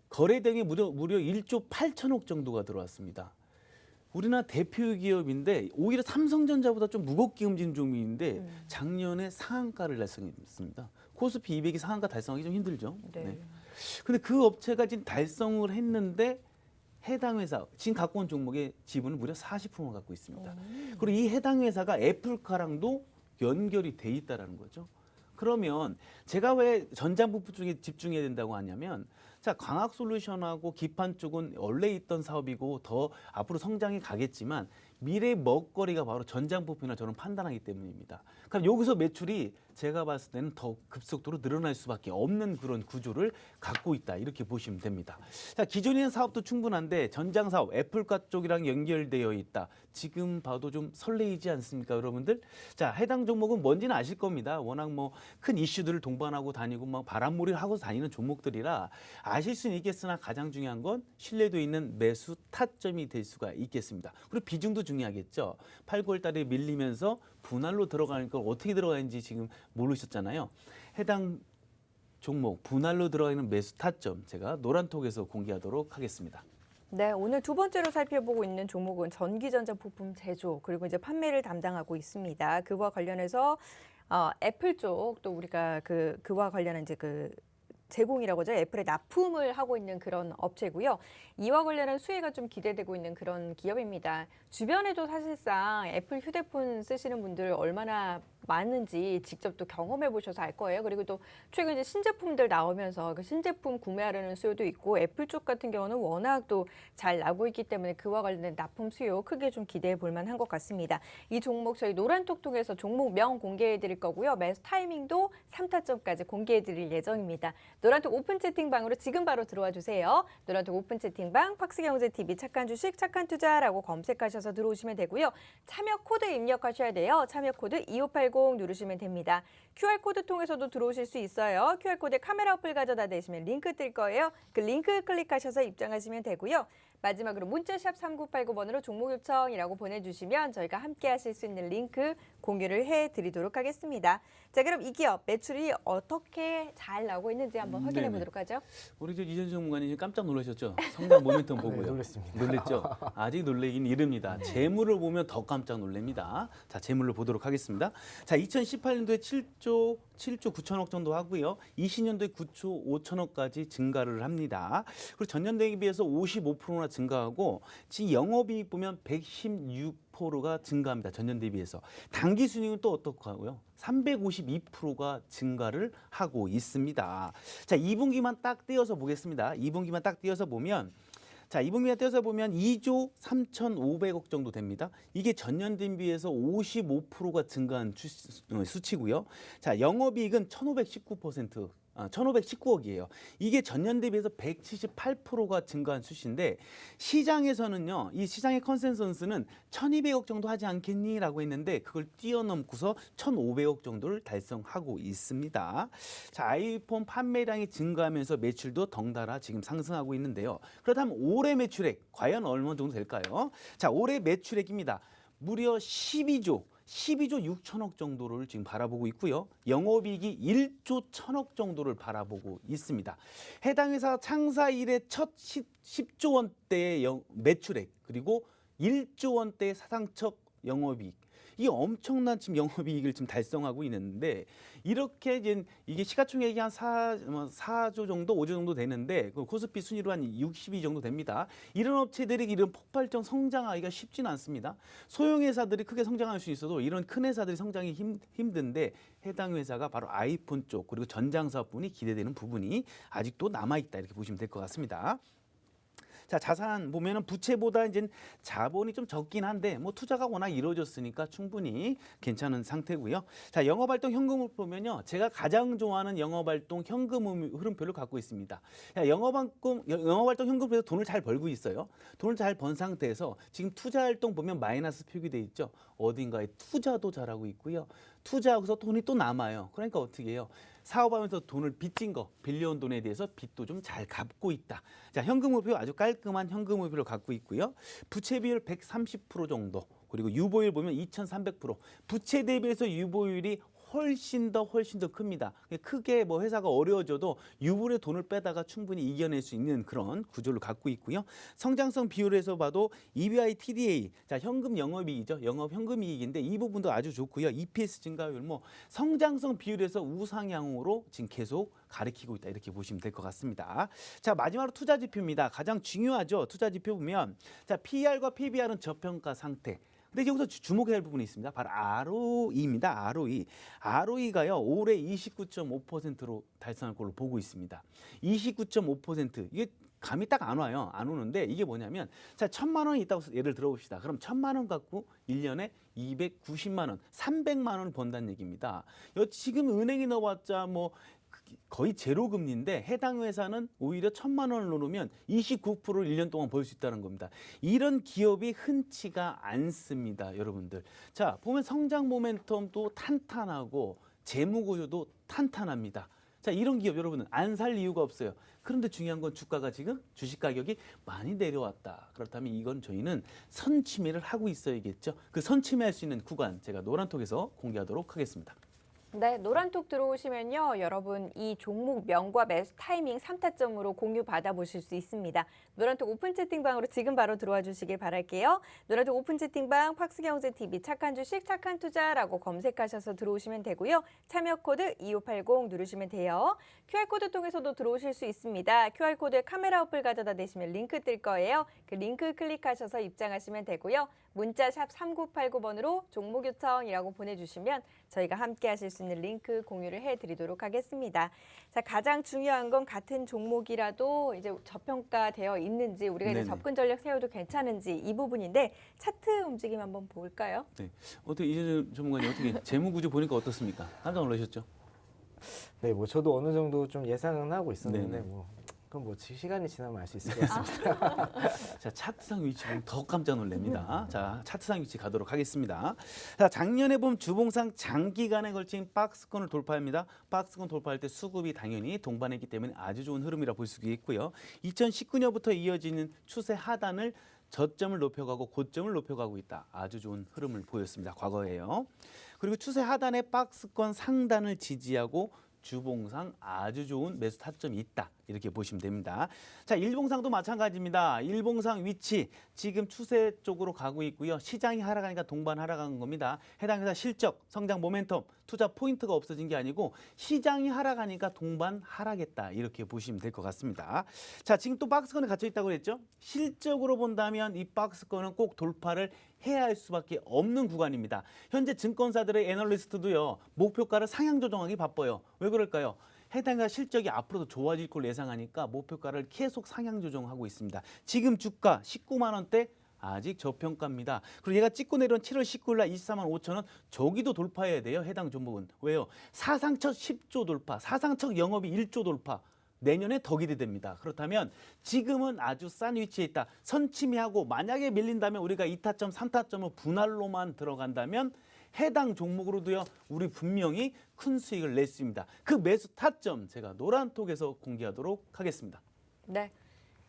거래대금이 무려 1조 8천억 정도가 들어왔습니다. 우리나라 대표 기업인데 오히려 삼성전자보다 좀 무겁게 움직이는 종목인데 작년에 상한가를 달성했습니다. 코스피 200이 상한가 달성하기 좀 힘들죠. 네. 근데 그 업체가 지금 달성을 했는데 해당 회사 지금 갖고 온 종목의 지분을 무려 40%만 갖고 있습니다. 그리고 이 해당 회사가 애플카랑도 연결이 돼 있다라는 거죠. 그러면 제가 왜 전장 부품 쪽에 집중해야 된다고 하냐면 자, 광학 솔루션하고 기판 쪽은 원래 있던 사업이고 더 앞으로 성장이 가겠지만 미래 먹거리가 바로 전장 부품이라 저는 판단하기 때문입니다. 그럼 여기서 매출이 제가 봤을 때는 더 급속도로 늘어날 수밖에 없는 그런 구조를 갖고 있다. 이렇게 보시면 됩니다. 자, 기존에 있는 사업도 충분한데 전장 사업 애플카 쪽이랑 연결되어 있다. 지금 봐도 좀 설레이지 않습니까, 여러분들? 자, 해당 종목은 뭔지는 아실 겁니다. 워낙 뭐 큰 이슈들을 동반하고 다니고 막 바람몰이를 하고 다니는 종목들이라 아실 수는 있겠으나 가장 중요한 건 신뢰도 있는 매수 타점이 될 수가 있겠습니다. 그리고 비중도 중요하겠죠. 8, 9월 달에 밀리면서 분할로 들어가는 걸 어떻게 들어가는지 지금 모르셨잖아요. 해당 종목 분할로 들어가는 매수 타점 제가 노란톡에서 공개하도록 하겠습니다. 네, 오늘 두 번째로 살펴보고 있는 종목은 전기전자 부품 제조 그리고 이제 판매를 담당하고 있습니다. 그와 관련해서 애플 쪽 또 우리가 그와 관련한 이제 제공이라고 하죠. 애플에 납품을 하고 있는 그런 업체고요. 이와 관련한 수혜가 좀 기대되고 있는 그런 기업입니다. 주변에도 사실상 애플 휴대폰 쓰시는 분들 얼마나 많은지 직접 또 경험해 보셔서 알 거예요. 그리고 또 최근 이제 신제품들 나오면서 그 신제품 구매하려는 수요도 있고 애플 쪽 같은 경우는 워낙 또 잘 나고 있기 때문에 그와 관련된 납품 수요 크게 좀 기대해 볼 만한 것 같습니다. 이 종목 저희 노란톡 통해서 종목명 공개해 드릴 거고요. 매수 타이밍도 3타점까지 공개해 드릴 예정입니다. 노란톡 오픈 채팅방으로 지금 바로 들어와 주세요. 노란톡 오픈 채팅방 팍스경제TV 착한 주식 착한 투자라고 검색하셔서 들어오시면 되고요. 참여 코드 입력하셔야 돼요. 참여 코드 2580 누르시면 됩니다. QR코드 통해서도 들어오실 수 있어요. QR코드에 카메라 어플 가져다 대시면 링크 뜰 거예요. 그 링크 클릭하셔서 입장하시면 되고요. 마지막으로 문자샵 3989번으로 종목 요청이라고 보내주시면 저희가 함께 하실 수 있는 링크 공유를 해드리도록 하겠습니다. 자, 그럼 이 기업 매출이 어떻게 잘 나오고 있는지 한번 확인해 네네. 보도록 하죠. 우리 이전주 전문가님 깜짝 놀라셨죠? 성장 모멘텀 보고요. 놀랐습니다. 놀랬죠? 아직 놀래긴 이릅니다. 재물을 보면 더 깜짝 놀랍니다. 자, 재물로 보도록 하겠습니다. 자, 2018년도에 7조 9천억 정도 하고요. 20년도에 9조 5천억까지 증가를 합니다. 그리고 전년 대비해서 55%나 증가하고 지금 영업이익 보면 116%가 증가합니다. 전년 대비해서. 당기 순이익은 또 어떻고요? 352%가 증가를 하고 있습니다. 자, 2분기만 딱 떼어서 보겠습니다. 2분기만 딱 떼어서 보면 자, 2분기만 떼어서 보면 2조 3,500억 정도 됩니다. 이게 전년 대비해서 55%가 증가한 수치고요. 자, 영업이익은 1,519억이에요. 이게 전년 대비해서 178%가 증가한 수치인데 시장에서는요. 이 시장의 컨센서스는 1,200억 정도 하지 않겠니라고 했는데 그걸 뛰어넘고서 1,500억 정도를 달성하고 있습니다. 자, 아이폰 판매량이 증가하면서 매출도 덩달아 지금 상승하고 있는데요. 그렇다면 올해 매출액 과연 얼마 정도 될까요? 자, 올해 매출액입니다. 무려 12조 6천억 정도를 지금 바라보고 있고요. 영업이익이 1조 1천억 정도를 바라보고 있습니다. 해당 회사 창사 이래 첫 10조 원대의 매출액 그리고 1조 원대의 사상적 영업이익. 이 엄청난 지금 영업이익을 지금 달성하고 있는데 이렇게 이게 시가총액이 한 4조 정도, 5조 정도 되는데 그 코스피 순위로 한 60위 정도 됩니다. 이런 업체들이 이런 폭발적 성장하기가 쉽지는 않습니다. 소형 회사들이 크게 성장할 수 있어도 이런 큰 회사들이 성장이 힘든데 해당 회사가 바로 아이폰 쪽 그리고 전장 사업분이 기대되는 부분이 아직도 남아 있다 이렇게 보시면 될 것 같습니다. 자, 자산 보면은 부채보다 이제 자본이 좀 적긴 한데 뭐 투자가 워낙 이루어졌으니까 충분히 괜찮은 상태고요. 자, 영업활동 현금을 보면요. 제가 가장 좋아하는 영업활동 현금 흐름표를 갖고 있습니다. 자, 영업활동 현금표에서 돈을 잘 벌고 있어요. 돈을 잘 번 상태에서 지금 투자활동 보면 마이너스 표기돼 있죠. 어딘가에 투자도 잘하고 있고요. 투자하고서 돈이 또 남아요. 그러니까 어떻게 해요? 사업하면서 돈을 빚진 거, 빌려온 돈에 대해서 빚도 좀 잘 갚고 있다. 자, 현금흐름표 아주 깔끔한 현금흐름표를 갖고 있고요. 부채 비율 130% 정도. 그리고 유보율 보면 2,300%. 부채 대비해서 유보율이 훨씬 더 큽니다. 크게 뭐 회사가 어려워져도 유불의 돈을 빼다가 충분히 이겨낼 수 있는 그런 구조를 갖고 있고요. 성장성 비율에서 봐도 EBI, TDA, 자, 현금 영업이익이죠. 영업 현금이익인데 이 부분도 아주 좋고요. EPS 증가율 뭐 성장성 비율에서 우상향으로 지금 계속 가리키고 있다 이렇게 보시면 될 것 같습니다. 자, 마지막으로 투자 지표입니다. 가장 중요하죠. 투자 지표 보면 자, PER과 PBR은 저평가 상태. 근데 여기서 주목해야 할 부분이 있습니다. 바로 ROE입니다. ROE. ROE가요. 올해 29.5%로 달성할 걸로 보고 있습니다. 29.5%. 이게 감이 딱 안 와요. 안 오는데 이게 뭐냐면 자, 1,000만 원이 있다고 예를 들어봅시다. 그럼 1,000만 원 갖고 1년에 290만 원, 300만 원을 번다는 얘기입니다. 지금 은행에 넣어봤자 뭐 거의 제로 금리인데 해당 회사는 오히려 1,000만 원을 넣으면 29%를 1년 동안 벌 수 있다는 겁니다. 이런 기업이 흔치가 않습니다, 여러분들. 자, 보면 성장 모멘텀도 탄탄하고 재무 구조도 탄탄합니다. 자, 이런 기업 여러분은 안 살 이유가 없어요. 그런데 중요한 건 주가가 지금 주식 가격이 많이 내려왔다. 그렇다면 이건 저희는 선침해를 하고 있어야겠죠. 그 선침해할 수 있는 구간 제가 노란톡에서 공개하도록 하겠습니다. 네, 노란톡 들어오시면요. 여러분 이 종목 명과 매수 타이밍 3타점으로 공유 받아보실 수 있습니다. 노란톡 오픈 채팅방으로 지금 바로 들어와 주시길 바랄게요. 노란톡 오픈 채팅방 팍스경제TV 착한 주식 착한 투자라고 검색하셔서 들어오시면 되고요. 참여 코드 2580 누르시면 돼요. QR코드 통해서도 들어오실 수 있습니다. QR코드에 카메라 어플 가져다 대시면 링크 뜰 거예요. 그 링크 클릭하셔서 입장하시면 되고요. 문자 샵 3989번으로 종목 요청이라고 보내주시면 저희가 함께 하실 수 있는 링크 공유를 해드리도록 하겠습니다. 자, 가장 중요한 건 같은 종목이라도 이제 저평가되어 있는지 우리가 이제 네네. 접근 전략 세워도 괜찮은지 이 부분인데 차트 움직임 한번 볼까요? 네. 어떻게 이재준 전문가님 어떻게 재무 구조 보니까 어떻습니까? 깜짝 놀라셨죠? 네, 뭐 저도 어느 정도 좀 예상은 하고 있었는데 네네. 뭐 그럼 뭐 시간이 지나면 알 수 있을 것 같습니다. 자, 차트상 위치 보면 더 깜짝 놀랍니다. 자, 차트상 위치 가도록 하겠습니다. 자, 작년에 보면 주봉상 장기간에 걸친 박스권을 돌파합니다. 박스권 돌파할 때 수급이 당연히 동반했기 때문에 아주 좋은 흐름이라 볼 수 있고요. 2019년부터 이어지는 추세 하단을 저점을 높여가고 고점을 높여가고 있다. 아주 좋은 흐름을 보였습니다. 과거에요. 그리고 추세 하단의 박스권 상단을 지지하고 주봉상 아주 좋은 매수 타점이 있다. 이렇게 보시면 됩니다. 자, 일봉상도 마찬가지입니다. 일봉상 위치 지금 추세 쪽으로 가고 있고요. 시장이 하락하니까 동반 하락한 겁니다. 해당 회사 실적, 성장 모멘텀, 투자 포인트가 없어진 게 아니고 시장이 하락하니까 동반 하락했다. 이렇게 보시면 될 것 같습니다. 자, 지금 또 박스권에 갇혀 있다고 그랬죠? 실적으로 본다면 이 박스권은 꼭 돌파를 해야 할 수밖에 없는 구간입니다. 현재 증권사들의 애널리스트도요. 목표가를 상향 조정하기 바빠요. 왜 그럴까요? 해당 회사 실적이 앞으로도 좋아질 걸 예상하니까 목표가를 계속 상향 조정하고 있습니다. 지금 주가 19만 원대 아직 저평가입니다. 그리고 얘가 찍고 내려온 7월 19일 날 24만 5천 원 저기도 돌파해야 돼요. 해당 종목은. 왜요? 사상 첫 10조 돌파, 사상 첫 영업이 1조 돌파. 내년에 더 기대됩니다. 그렇다면 지금은 아주 싼 위치에 있다. 선침해하고 만약에 밀린다면 우리가 2타점, 3타점을 분할로만 들어간다면 해당 종목으로도요. 우리 분명히 큰 수익을 냈습니다. 그 매수 타점 제가 노란톡에서 공개하도록 하겠습니다. 네.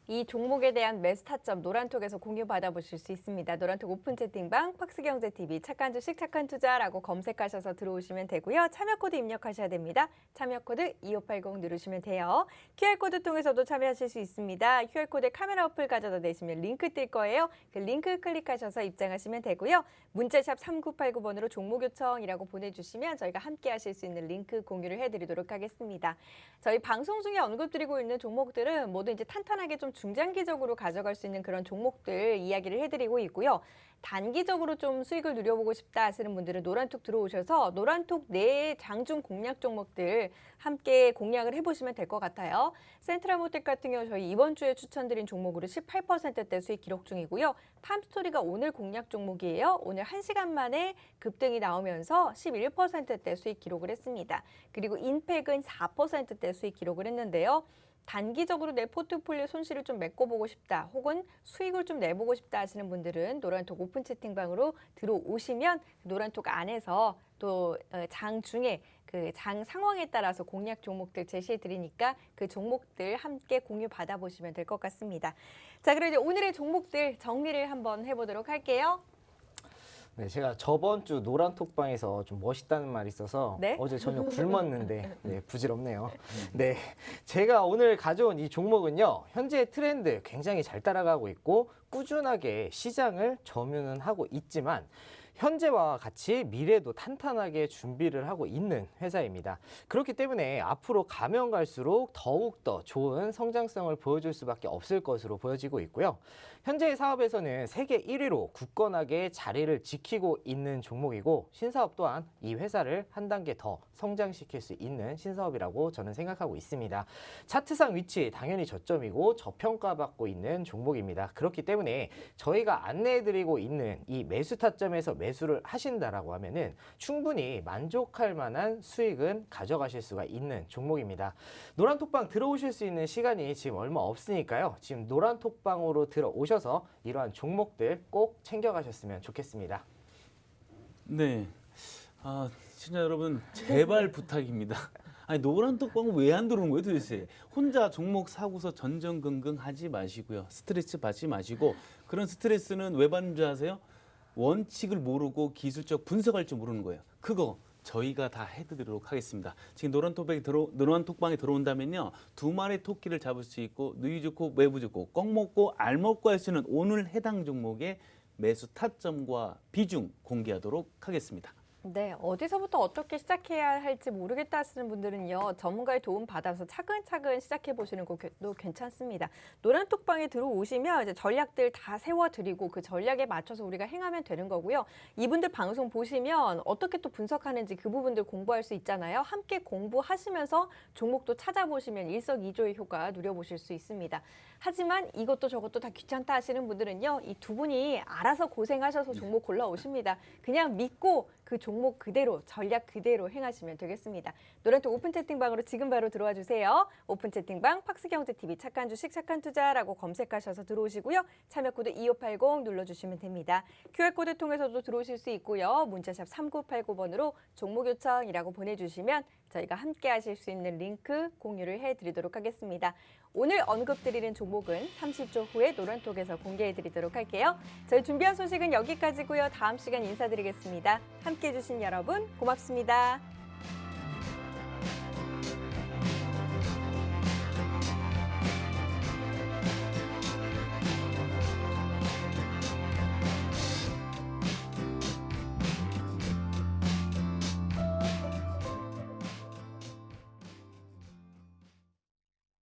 이 종목에 대한 매수 타점 노란톡에서 공유 받아보실 수 있습니다. 노란톡 오픈 채팅방 팍스경제TV 착한 주식 착한 투자라고 검색하셔서 들어오시면 되고요. 참여 코드 입력하셔야 됩니다. 참여 코드 2580 누르시면 돼요. QR코드 통해서도 참여하실 수 있습니다. QR코드에 카메라 어플 가져다 대시면 링크 뜰 거예요. 그 링크 클릭하셔서 입장하시면 되고요. 문자샵 3989번으로 종목 요청이라고 보내주시면 저희가 함께 하실 수 있는 링크 공유를 해드리도록 하겠습니다. 저희 방송 중에 언급드리고 있는 종목들은 모두 이제 탄탄하게 좀 중장기적으로 가져갈 수 있는 그런 종목들 이야기를 해드리고 있고요. 단기적으로 좀 수익을 누려보고 싶다 하시는 분들은 노란톡 들어오셔서 노란톡 내 장중 공략 종목들 함께 공략을 해보시면 될 것 같아요. 센트럴모텍 같은 경우 저희 이번 주에 추천드린 종목으로 18%대 수익 기록 중이고요. 팜스토리가 오늘 공략 종목이에요. 오늘 1시간 만에 급등이 나오면서 11%대 수익 기록을 했습니다. 그리고 인팩은 4%대 수익 기록을 했는데요. 단기적으로 내 포트폴리오 손실을 좀 메꿔보고 싶다 혹은 수익을 좀 내보고 싶다 하시는 분들은 노란톡 오픈 채팅방으로 들어오시면 노란톡 안에서 또 장 중에 그 장 상황에 따라서 공략 종목들 제시해 드리니까 그 종목들 함께 공유 받아보시면 될 것 같습니다. 자, 그럼 이제 오늘의 종목들 정리를 한번 해보도록 할게요. 네, 제가 저번 주 노란톡방에서 좀 멋있다는 말이 있어서 네? 어제 저녁 굶었는데 네, 부질없네요. 네, 제가 오늘 가져온 이 종목은요. 현재 트렌드 굉장히 잘 따라가고 있고 꾸준하게 시장을 점유는 하고 있지만 현재와 같이 미래도 탄탄하게 준비를 하고 있는 회사입니다. 그렇기 때문에 앞으로 가면 갈수록 더욱더 좋은 성장성을 보여줄 수밖에 없을 것으로 보여지고 있고요. 현재의 사업에서는 세계 1위로 굳건하게 자리를 지키고 있는 종목이고 신사업 또한 이 회사를 한 단계 더 성장시킬 수 있는 신사업이라고 저는 생각하고 있습니다. 차트상 위치 당연히 저점이고 저평가받고 있는 종목입니다. 그렇기 때문에 저희가 안내해드리고 있는 이 매수 타점에서 매수를 하신다라고 하면은 충분히 만족할 만한 수익은 가져가실 수가 있는 종목입니다. 노란톡방 들어오실 수 있는 시간이 지금 얼마 없으니까요. 지금 노란톡방으로 들어오셔서 이러한 종목들 꼭 챙겨가셨으면 좋겠습니다. 네. 시청자 여러분 제발 부탁입니다. 아니 노란톡방 왜 안 들어오는 거예요 도대체? 혼자 종목 사고서 전전긍긍 하지 마시고요. 스트레스 받지 마시고 그런 스트레스는 왜 받는 줄 아세요? 원칙을 모르고 기술적 분석할 줄 모르는 거예요. 그거 저희가 다 해드리도록 하겠습니다. 지금 노란톡방에 들어온다면요. 2마리 토끼를 잡을 수 있고 누이 좋고 매부 좋고 꺽 먹고 알 먹고 할 수 있는 오늘 해당 종목의 매수 타점과 비중 공개하도록 하겠습니다. 네, 어디서부터 어떻게 시작해야 할지 모르겠다 하시는 분들은요, 전문가의 도움 받아서 차근차근 시작해 보시는 것도 괜찮습니다. 노란톡방에 들어오시면 이제 전략들 다 세워드리고 그 전략에 맞춰서 우리가 행하면 되는 거고요. 이분들 방송 보시면 어떻게 또 분석하는지 그 부분들 공부할 수 있잖아요. 함께 공부하시면서 종목도 찾아보시면 일석이조의 효과 누려보실 수 있습니다. 하지만 이것도 저것도 다 귀찮다 하시는 분들은요, 이 두 분이 알아서 고생하셔서 종목 골라오십니다. 그냥 믿고 그 종목 그대로, 전략 그대로 행하시면 되겠습니다. 노란톡 오픈 채팅방으로 지금 바로 들어와 주세요. 오픈 채팅방 팍스경제TV 착한 주식 착한 투자라고 검색하셔서 들어오시고요. 참여 코드 2580 눌러주시면 됩니다. QR코드 통해서도 들어오실 수 있고요. 문자샵 3989번으로 종목 요청이라고 보내주시면 저희가 함께 하실 수 있는 링크 공유를 해드리도록 하겠습니다. 오늘 언급드리는 종목은 30초 후에 노란톡에서 공개해드리도록 할게요. 저희 준비한 소식은 여기까지고요. 다음 시간 인사드리겠습니다. 함께해 주신 여러분 고맙습니다.